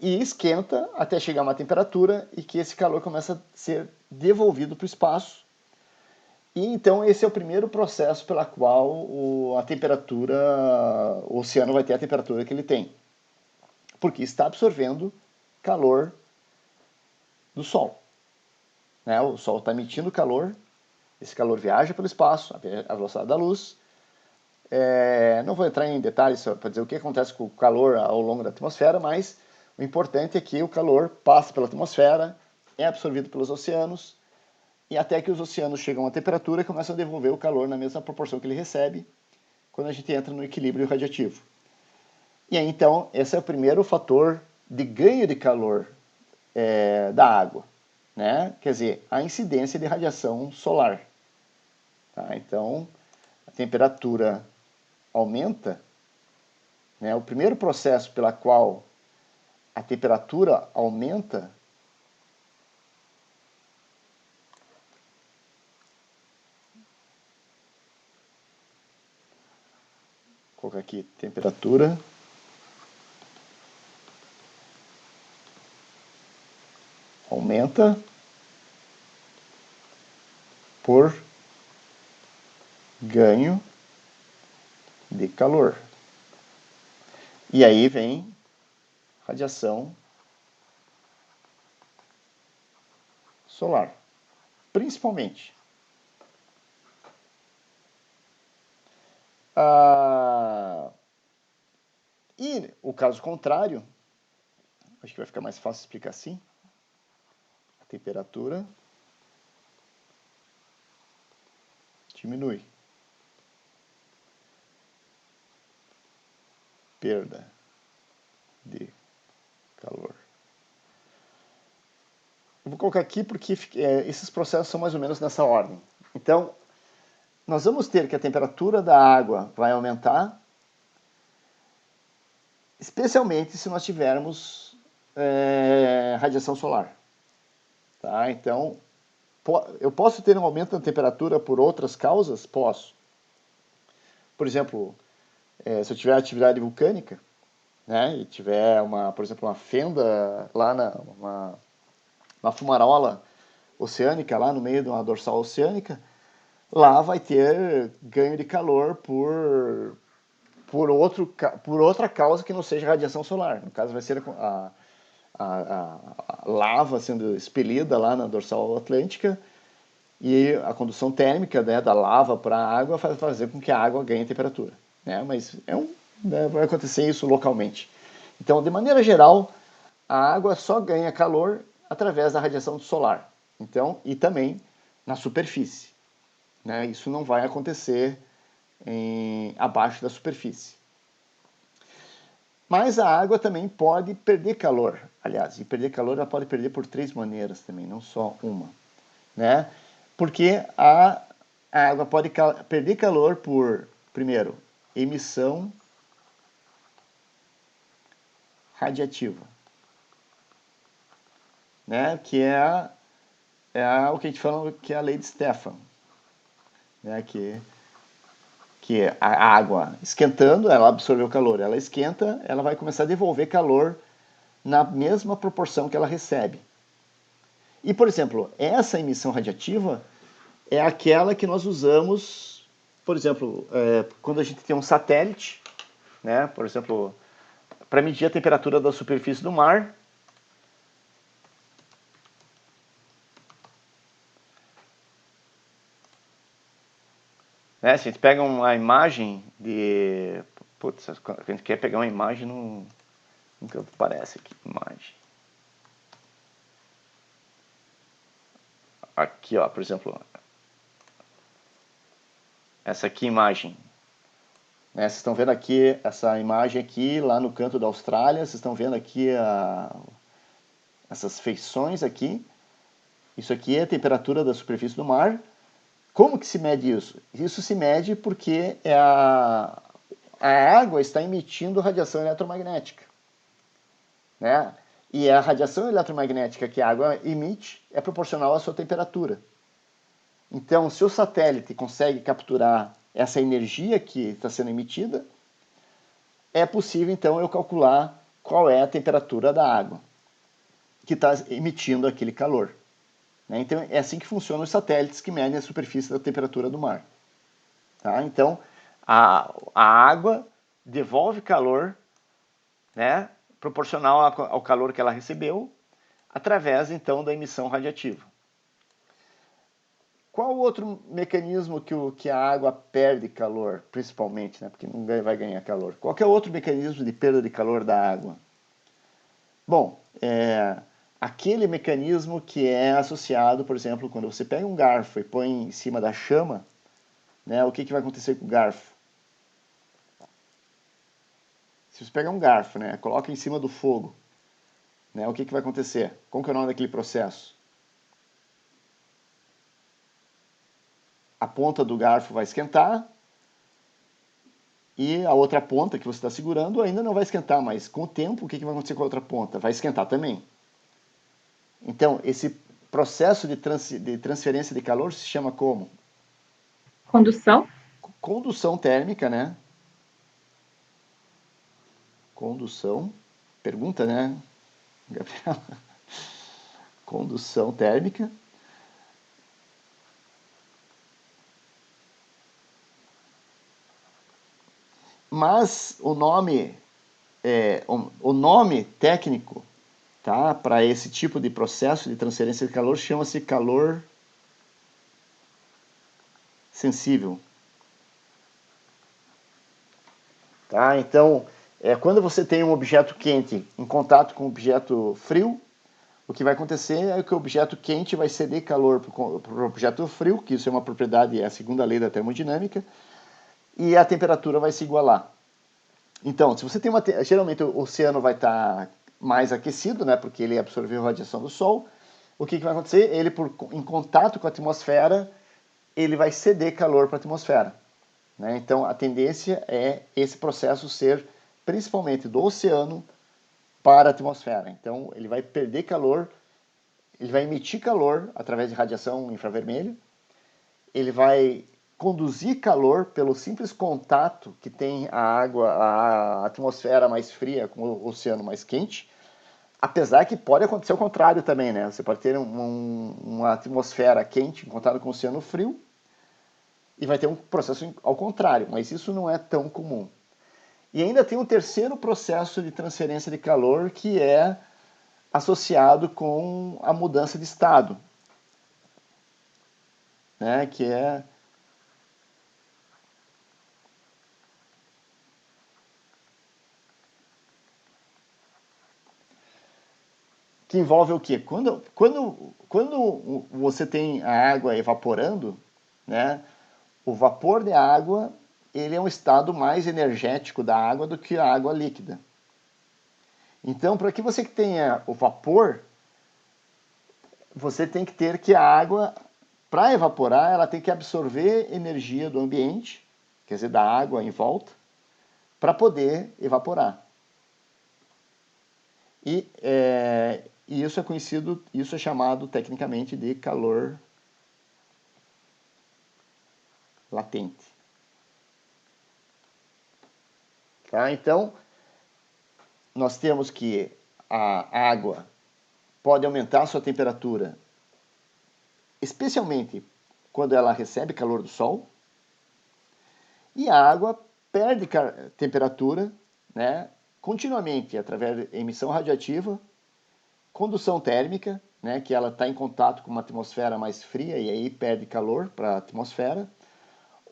e esquenta até chegar a uma temperatura e que esse calor começa a ser devolvido para o espaço. E então esse é o primeiro processo pela qual a temperatura, o oceano vai ter a temperatura que ele tem. Porque está absorvendo calor do Sol. Né? O Sol está emitindo calor, esse calor viaja pelo espaço, a velocidade da luz. Não vou entrar em detalhes para dizer o que acontece com o calor ao longo da atmosfera, mas o importante é que o calor passa pela atmosfera, é absorvido pelos oceanos, e até que os oceanos chegam a temperatura e começam a devolver o calor na mesma proporção que ele recebe, quando a gente entra no equilíbrio radiativo. E aí, então, esse é o primeiro fator de ganho de calor da água. Né? Quer dizer, a incidência de radiação solar. Tá? Então, a temperatura aumenta, né? O primeiro processo pela qual a temperatura aumenta vou colocar aqui, temperatura aumenta por ganho de calor. E aí vem radiação solar, principalmente. E o caso contrário, acho que vai ficar mais fácil explicar assim. A temperatura diminui. Perda de calor. Eu vou colocar aqui porque esses processos são mais ou menos nessa ordem. Então, nós vamos ter que a temperatura da água vai aumentar, especialmente se nós tivermos radiação solar. Tá? Então, eu posso ter um aumento da temperatura por outras causas? Posso. Por exemplo, se eu tiver atividade vulcânica, né, e tiver, por exemplo, uma fenda lá, uma fumarola oceânica lá no meio de uma dorsal oceânica, lá vai ter ganho de calor por outra causa que não seja radiação solar. No caso, vai ser a lava sendo expelida lá na dorsal atlântica e a condução térmica, né, da lava para a água vai fazer com que a água ganhe temperatura. Né? Mas vai acontecer isso localmente. Então, de maneira geral, a água só ganha calor através da radiação solar. Então, e também na superfície. Né? Isso não vai acontecer abaixo da superfície. Mas a água também pode perder calor. Aliás, e perder calor ela pode perder por 3 maneiras também, não só uma. Né? Porque a água pode perder calor por, primeiro, emissão radiativa. Né? Que é o que a gente fala que é a lei de Stefan. Né? Que a água esquentando, ela absorveu calor, ela esquenta, ela vai começar a devolver calor na mesma proporção que ela recebe. E, por exemplo, essa emissão radiativa é aquela que nós usamos, por exemplo, quando a gente tem um satélite, né, por exemplo, para medir a temperatura da superfície do mar. né? Se a gente pega uma imagem de... Putz, a gente quer pegar uma imagem no que aparece aqui, imagem. Aqui, ó, por exemplo, essa aqui imagem. Né? Vocês estão vendo aqui, essa imagem aqui, lá no canto da Austrália, vocês estão vendo aqui essas feições aqui. Isso aqui é a temperatura da superfície do mar. Como que se mede isso? Isso se mede porque a água está emitindo radiação eletromagnética. Né? E a radiação eletromagnética que a água emite é proporcional à sua temperatura. Então, se o satélite consegue capturar essa energia que está sendo emitida, é possível, então, eu calcular qual é a temperatura da água que está emitindo aquele calor. Né? Então, é assim que funcionam os satélites que medem a superfície da temperatura do mar. Tá? Então, a água devolve calor, né, proporcional ao calor que ela recebeu, através, então, da emissão radiativa. Qual outro mecanismo que a água perde calor, principalmente, né, porque não vai ganhar calor? Qual é outro mecanismo de perda de calor da água? Bom, aquele mecanismo que é associado, por exemplo, quando você pega um garfo e põe em cima da chama, né, o que vai acontecer com o garfo? Se você pegar um garfo, né, coloca em cima do fogo, né, o que vai acontecer? Qual que é o nome daquele processo? A ponta do garfo vai esquentar e a outra ponta que você está segurando ainda não vai esquentar, mas com o tempo, o que vai acontecer com a outra ponta? Vai esquentar também. Então, esse processo de transferência de calor se chama como? Condução? Condução térmica, né? Condução. Pergunta, né, Gabriela? Condução térmica. Mas o nome técnico, tá, para esse tipo de processo de transferência de calor chama-se calor sensível. Tá? Então, quando você tem um objeto quente em contato com um objeto frio, o que vai acontecer é que o objeto quente vai ceder calor para o objeto frio, que isso é uma propriedade, é a segunda lei da termodinâmica, e a temperatura vai se igualar. Então, se você tem geralmente o oceano vai estar mais aquecido, né, porque ele absorveu a radiação do Sol. O que vai acontecer? Ele, em contato com a atmosfera, ele vai ceder calor para a atmosfera. Né? Então, a tendência é esse processo ser principalmente do oceano para a atmosfera. Então, ele vai perder calor, ele vai emitir calor através de radiação infravermelha, ele vai conduzir calor pelo simples contato que tem a água, a atmosfera mais fria com o oceano mais quente, apesar que pode acontecer o contrário também, né? Você pode ter uma atmosfera quente em contato com o oceano frio e vai ter um processo ao contrário, mas isso não é tão comum. E ainda tem um terceiro processo de transferência de calor que é associado com a mudança de estado, né? Que envolve o quê? Quando você tem a água evaporando, né, o vapor de água ele é um estado mais energético da água do que a água líquida. Então, para que você tenha o vapor, você tem que ter que a água, para evaporar, ela tem que absorver energia do ambiente, quer dizer, da água em volta, para poder evaporar. E isso é conhecido, isso é chamado tecnicamente de calor latente. Tá? Então, nós temos que a água pode aumentar a sua temperatura, especialmente quando ela recebe calor do sol, e a água perde temperatura, né, continuamente através de emissão radiativa, condução térmica, né, que ela está em contato com uma atmosfera mais fria e aí perde calor para a atmosfera,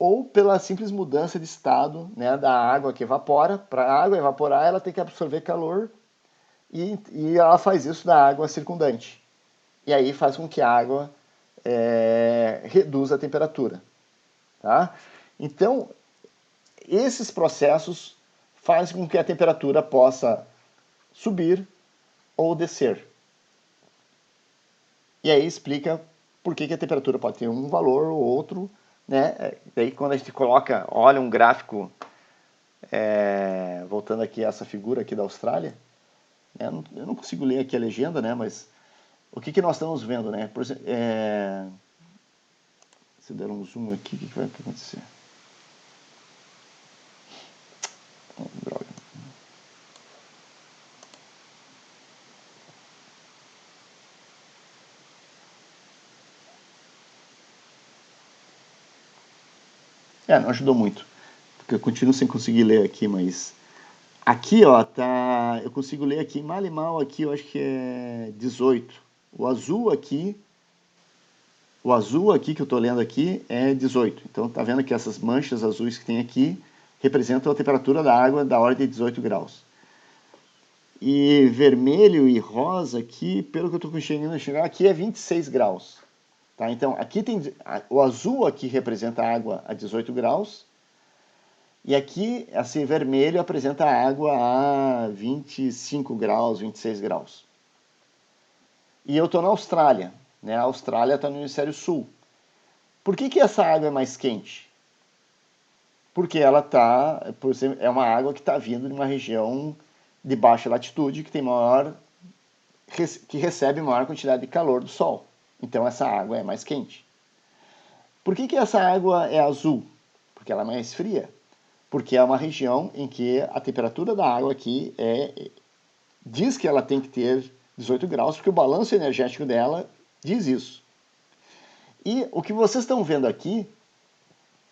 ou pela simples mudança de estado, né, da água que evapora. Para a água evaporar, ela tem que absorver calor e ela faz isso da água circundante. E aí faz com que a água reduza a temperatura. Tá? Então, esses processos fazem com que a temperatura possa subir ou descer. E aí explica por que a temperatura pode ter um valor ou outro, né? Daí quando a gente olha um gráfico, voltando aqui a essa figura aqui da Austrália, né? Eu não consigo ler aqui a legenda, né? Mas o que nós estamos vendo, né? Por exemplo, se der um zoom aqui, o que vai acontecer? Oh, droga. Não ajudou muito, porque eu continuo sem conseguir ler aqui, mas aqui, ó, tá, eu consigo ler aqui, mal e mal aqui, eu acho que é 18. O azul aqui que eu estou lendo aqui é 18. Então, tá vendo que essas manchas azuis que tem aqui representam a temperatura da água da ordem de 18 graus. E vermelho e rosa aqui, pelo que eu estou conseguindo enxergar, aqui é 26 graus. Tá? Então, aqui tem o azul aqui representa a água a 18 graus. E aqui, esse vermelho apresenta a água a 25 graus, 26 graus. E eu estou na Austrália, né? A Austrália está no hemisfério sul. Por que essa água é mais quente? Porque ela é uma água que está vindo de uma região de baixa latitude, que recebe maior quantidade de calor do sol. Então essa água é mais quente. Por que essa água é azul? Porque ela é mais fria. Porque é uma região em que a temperatura da água aqui diz que ela tem que ter 18 graus, porque o balanço energético dela diz isso. E o que vocês estão vendo aqui,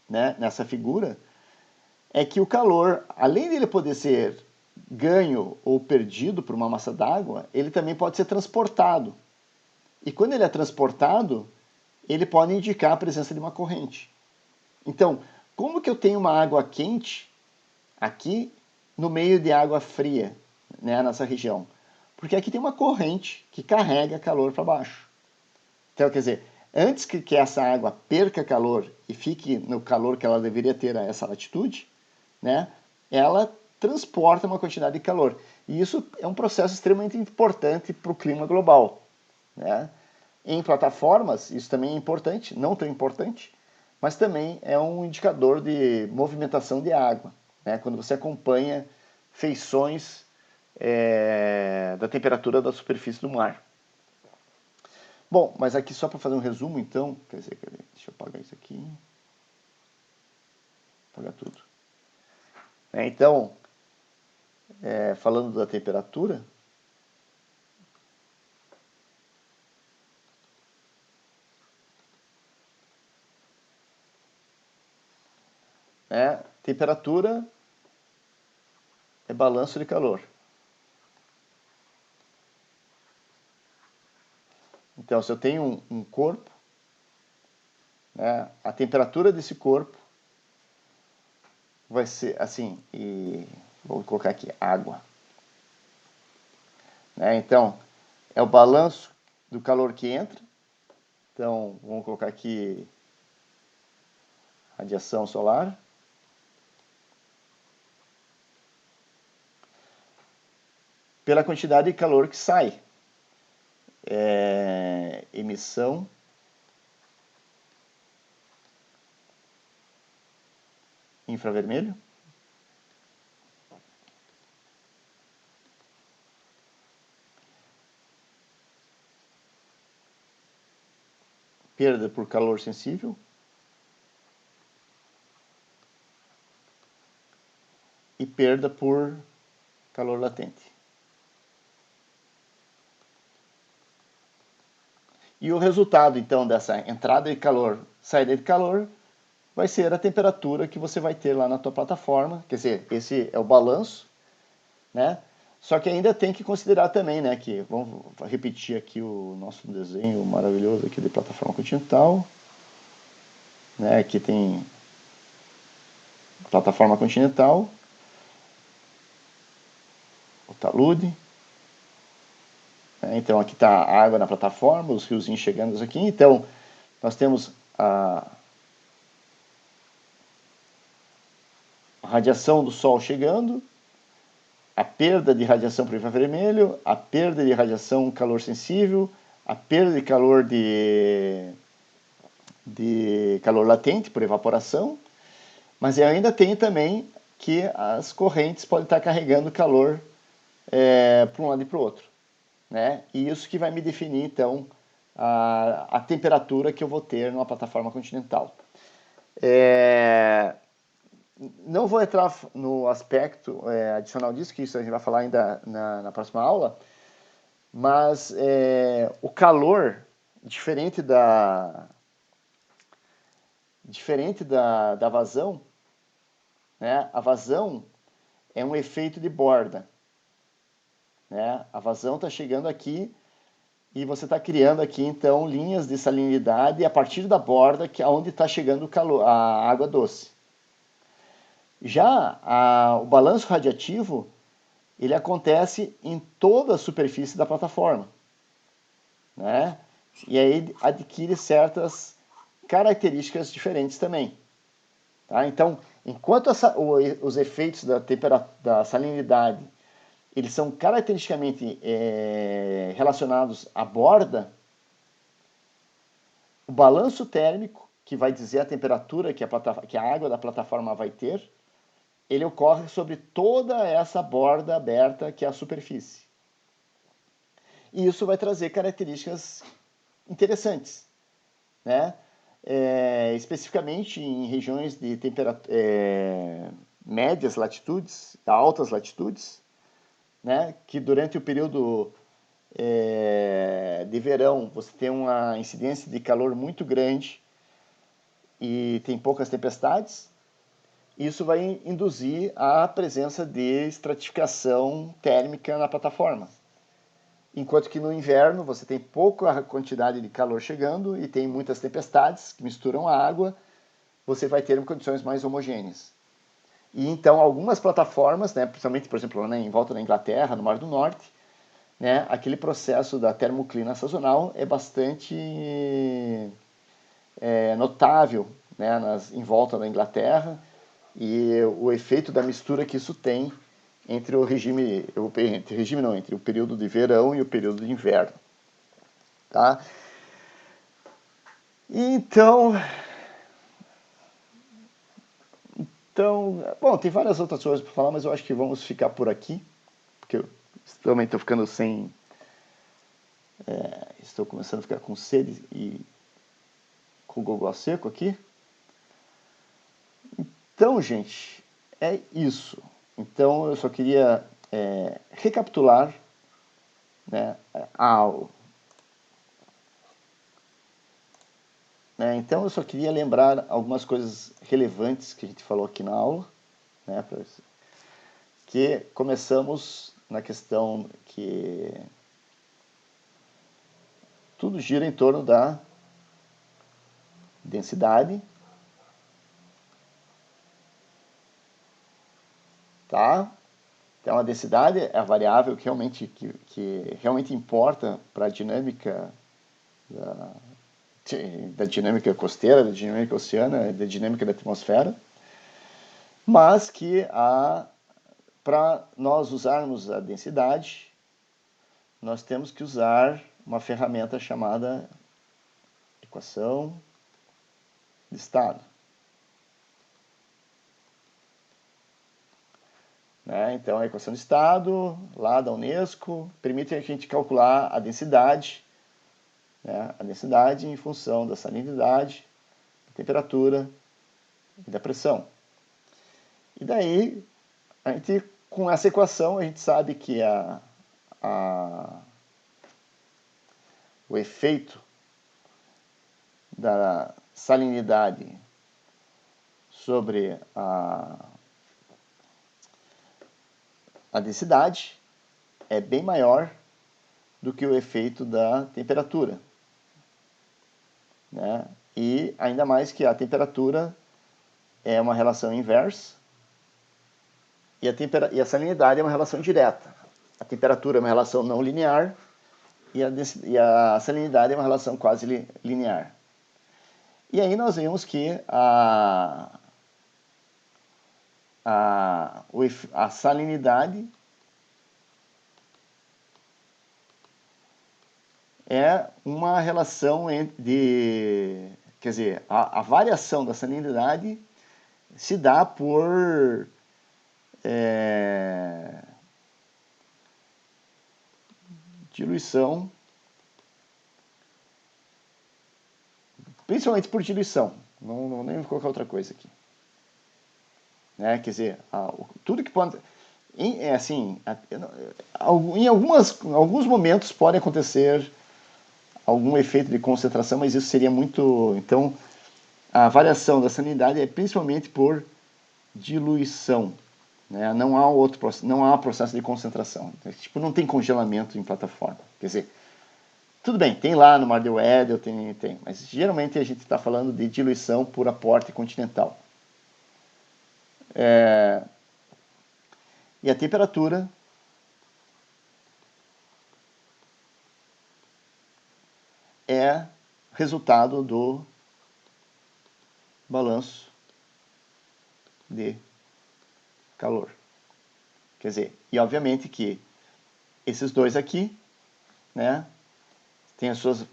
né, nessa figura, é que o calor, além de ele poder ser ganho ou perdido por uma massa d'água, ele também pode ser transportado. E quando ele é transportado, ele pode indicar a presença de uma corrente. Então, como que eu tenho uma água quente aqui no meio de água fria, né, nessa região? Porque aqui tem uma corrente que carrega calor para baixo. Então, quer dizer, antes que essa água perca calor e fique no calor que ela deveria ter a essa latitude, né, ela transporta uma quantidade de calor. E isso é um processo extremamente importante para o clima global. Né? Em plataformas, isso também é importante, não tão importante, mas também é um indicador de movimentação de água, né? Quando você acompanha feições da temperatura da superfície do mar. Bom, mas aqui só para fazer um resumo, então, deixa eu apagar isso aqui. Apagar tudo. Então, falando da temperatura, temperatura é balanço de calor. Então, se eu tenho um corpo, né, a temperatura desse corpo vai ser assim, e vou colocar aqui, água. Né, então, é o balanço do calor que entra. Então, vamos colocar aqui radiação solar. Pela quantidade de calor que sai. Emissão infravermelho. Perda por calor sensível. E perda por calor latente. E o resultado, então, dessa entrada de calor, saída de calor, vai ser a temperatura que você vai ter lá na tua plataforma. Quer dizer, esse é o balanço, né? Só que ainda tem que considerar também, né, que vamos repetir aqui o nosso desenho maravilhoso aqui de plataforma continental, né? Aqui tem plataforma continental, o talude. Então aqui está a água na plataforma, os riozinhos chegando aqui. Então nós temos a radiação do Sol chegando, a perda de radiação para o infravermelho, a perda de radiação calor sensível, a perda de calor calor latente por evaporação, mas eu ainda tenho também que as correntes podem estar carregando calor para um lado e para o outro, né? E isso que vai me definir então a temperatura que eu vou ter numa plataforma continental. Não vou entrar no aspecto adicional disso, que isso a gente vai falar ainda na próxima aula, mas o calor, diferente da vazão, né? A vazão é um efeito de borda, né? A vazão está chegando aqui e você está criando aqui então linhas de salinidade a partir da borda, que é onde está chegando o calor, a água doce. Já o balanço radiativo, ele acontece em toda a superfície da plataforma, né? E aí adquire certas características diferentes também. Tá? Então, enquanto os efeitos da salinidade eles são caracteristicamente relacionados à borda, o balanço térmico, que vai dizer a temperatura que a água da plataforma vai ter, ele ocorre sobre toda essa borda aberta que é a superfície. E isso vai trazer características interessantes, né? Especificamente em regiões de médias latitudes, altas latitudes, né? Que durante o período de verão você tem uma incidência de calor muito grande e tem poucas tempestades. Isso vai induzir a presença de estratificação térmica na plataforma. Enquanto que no inverno você tem pouca quantidade de calor chegando e tem muitas tempestades que misturam a água, você vai ter condições mais homogêneas. E então algumas plataformas, né, principalmente, por exemplo, em volta da Inglaterra, no Mar do Norte, né, aquele processo da termoclina sazonal é bastante notável, né, em volta da Inglaterra, e o efeito da mistura que isso tem entre entre o período de verão e o período de inverno, tá? Então, bom, tem várias outras coisas para falar, mas eu acho que vamos ficar por aqui, porque eu também estou ficando estou começando a ficar com sede e com o gogó seco aqui. Então, gente, é isso. Então, eu só queria recapitular, né, a aula. Então, eu só queria lembrar algumas coisas relevantes que a gente falou aqui na aula, né, que começamos na questão que tudo gira em torno da densidade, tá? Então a densidade é a variável que realmente importa para a dinâmica da dinâmica costeira, da dinâmica oceana, da dinâmica da atmosfera, mas que para nós usarmos a densidade, nós temos que usar uma ferramenta chamada equação de estado. Então, a equação de estado, lá da Unesco, permite a gente calcular a densidade, né? A densidade em função da salinidade, da temperatura e da pressão. E daí, com essa equação, a gente sabe que o efeito da salinidade sobre a densidade é bem maior do que o efeito da temperatura, né? E ainda mais que a temperatura é uma relação inversa e a salinidade é uma relação direta. A temperatura é uma relação não linear e a salinidade é uma relação quase linear. E aí nós vemos que a salinidade é uma relação quer dizer, a variação da salinidade se dá por diluição, principalmente por diluição, não nem vou colocar outra coisa aqui. Né? Quer dizer, tudo que pode... em alguns momentos pode acontecer algum efeito de concentração, mas isso seria muito... Então, a variação da salinidade é principalmente por diluição. Né? Não há processo de concentração. Tipo, não tem congelamento em plataforma. Quer dizer, tudo bem, tem lá no Mar de Weddell, tem, mas geralmente a gente está falando de diluição por aporte continental. E a temperatura é resultado do balanço de calor. Quer dizer, e obviamente que esses dois aqui, né, têm as suas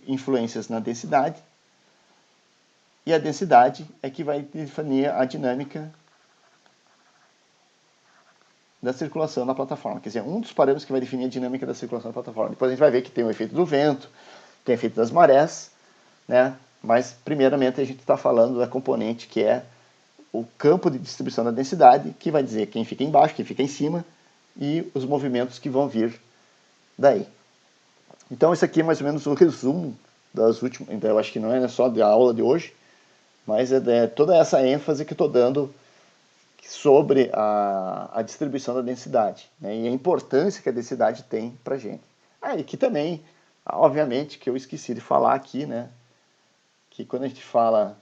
influências na densidade, e a densidade é que vai definir a dinâmica da circulação na plataforma. Quer dizer, um dos parâmetros que vai definir a dinâmica da circulação na plataforma. Depois a gente vai ver que tem o efeito do vento, tem o efeito das marés, né? Mas primeiramente a gente está falando da componente que é o campo de distribuição da densidade, que vai dizer quem fica embaixo, quem fica em cima, e os movimentos que vão vir daí. Então esse aqui é mais ou menos o resumo das últimas... Então eu acho que não é só da aula de hoje, mas é toda essa ênfase que estou dando sobre a distribuição da densidade, né, e a importância que a densidade tem para a gente. E aqui também, obviamente, que eu esqueci de falar aqui, né, que quando a gente fala,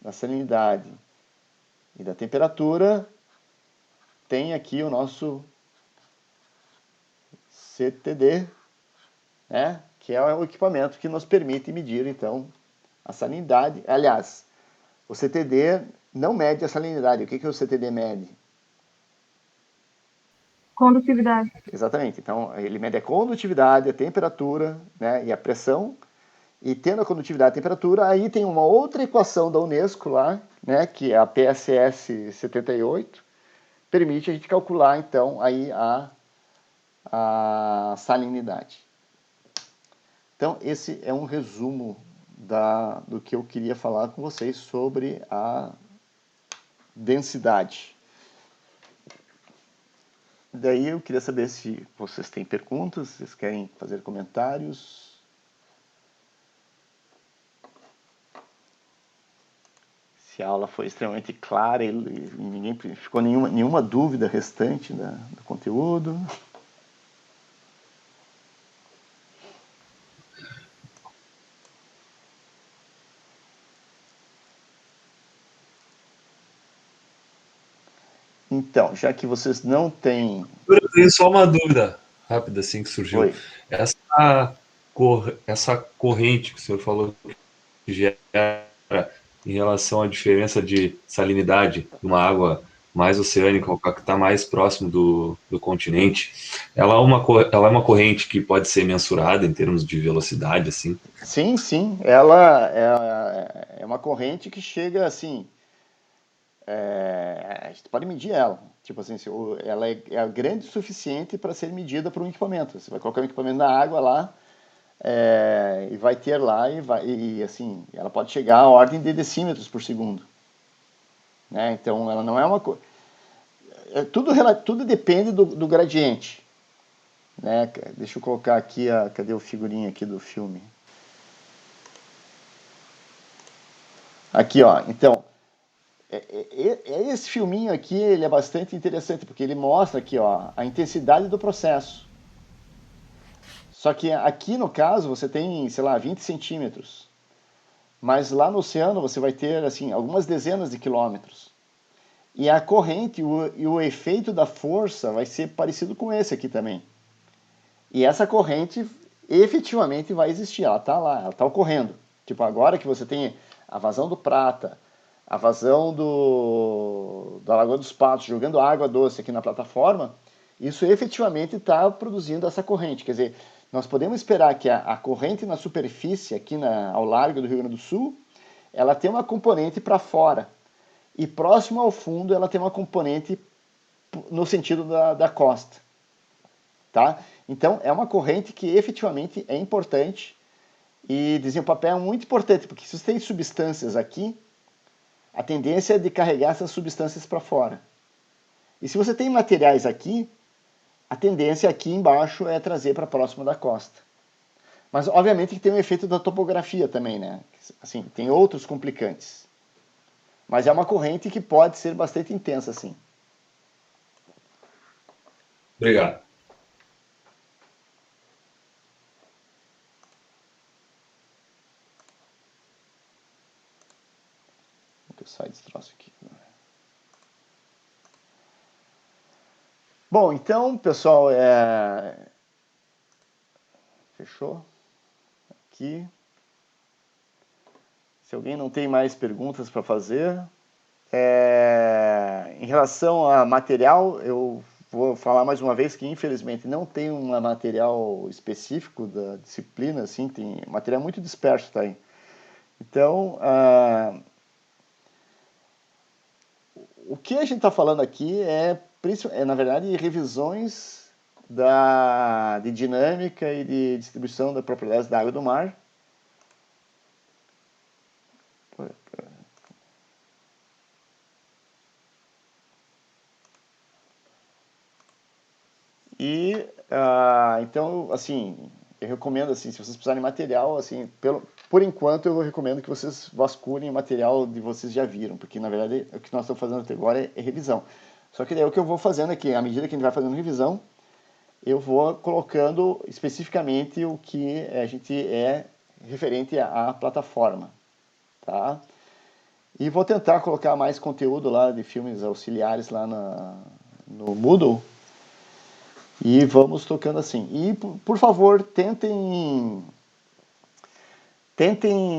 da salinidade e da temperatura, tem aqui o nosso CTD, né, que é o equipamento que nos permite medir, então, a salinidade. Aliás, o CTD não mede a salinidade. O que o CTD mede? Condutividade. Exatamente. Então, ele mede a condutividade, a temperatura, né, e a pressão. E tendo a condutividade e a temperatura, aí tem uma outra equação da Unesco lá, né, que é a PSS 78, permite a gente calcular, então, aí a salinidade. Então, esse é um resumo do que eu queria falar com vocês sobre a densidade. Daí eu queria saber se vocês têm perguntas, se vocês querem fazer comentários. Se a aula foi extremamente clara e ninguém ficou nenhuma dúvida restante do conteúdo. Então, já que vocês não têm... Eu tenho só uma dúvida rápida assim que surgiu. Oi. Essa corrente que o senhor falou que gera em relação à diferença de salinidade de uma água mais oceânica, ou que está mais próximo do continente, ela é uma corrente que pode ser mensurada em termos de velocidade, assim? Sim. Ela é uma corrente que chega assim... a gente pode medir ela. Tipo assim, ela é grande o suficiente para ser medida por um equipamento. Você vai colocar um equipamento na água lá, e vai ter lá, e assim, ela pode chegar à ordem de decímetros por segundo. Né? Então, ela não é uma coisa... Tudo depende do gradiente. Né? Deixa eu colocar aqui, cadê o figurinha aqui do filme? Aqui, ó. Então, esse filminho aqui, ele é bastante interessante, porque ele mostra aqui, ó, a intensidade do processo. Só que aqui, no caso, você tem, sei lá, 20 centímetros. mas lá no oceano você vai ter assim algumas dezenas de quilômetros. E a corrente e o efeito da força vai ser parecido com esse aqui também. E essa corrente efetivamente vai existir, ela está lá, ela está ocorrendo. Tipo, agora que você tem a vazão do Prata, a vazão da Lagoa dos Patos, jogando água doce aqui na plataforma, isso efetivamente está produzindo essa corrente. Quer dizer, nós podemos esperar que a corrente na superfície, aqui ao largo do Rio Grande do Sul, ela tem uma componente para fora. E próximo ao fundo, ela tem uma componente no sentido da costa. Tá? Então, é uma corrente que efetivamente é importante e desempenha um papel muito importante, porque se você tem substâncias aqui, a tendência é de carregar essas substâncias para fora. E se você tem materiais aqui, a tendência aqui embaixo é trazer para próximo da costa. Mas, obviamente, que tem um efeito da topografia também, né? Assim, tem outros complicantes. Mas é uma corrente que pode ser bastante intensa, sim. Obrigado. Vou sair desse troço aqui. Bom, então, pessoal, fechou? Aqui. Se alguém não tem mais perguntas para fazer. Em relação a material, eu vou falar mais uma vez que, infelizmente, não tem um material específico da disciplina, assim, tem material muito disperso, tá aí. Então, o que a gente está falando aqui na verdade, revisões de dinâmica e de distribuição da propriedades da água do mar. E, então, assim, eu recomendo, assim, se vocês precisarem de material, assim, por enquanto eu recomendo que vocês vasculhem o material de vocês já viram, porque, na verdade, o que nós estamos fazendo até agora é revisão. Só que daí o que eu vou fazendo aqui, à medida que a gente vai fazendo revisão, eu vou colocando especificamente o que a gente referente à plataforma, tá? E vou tentar colocar mais conteúdo lá de filmes auxiliares lá no Moodle. E vamos tocando assim. E, por favor, tentem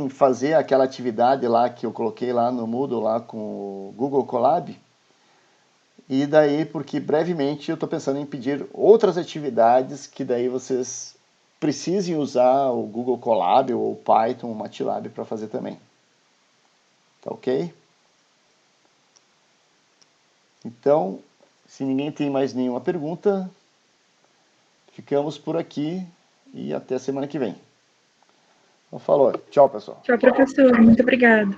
fazer aquela atividade lá que eu coloquei lá no Moodle, lá com o Google Colab. E daí, porque brevemente eu estou pensando em pedir outras atividades que daí vocês precisem usar o Google Colab ou o Python, o MATLAB para fazer também. Tá ok? Então, se ninguém tem mais nenhuma pergunta, ficamos por aqui e até semana que vem. Então, falou. Tchau, pessoal. Tchau, professor. Muito obrigada.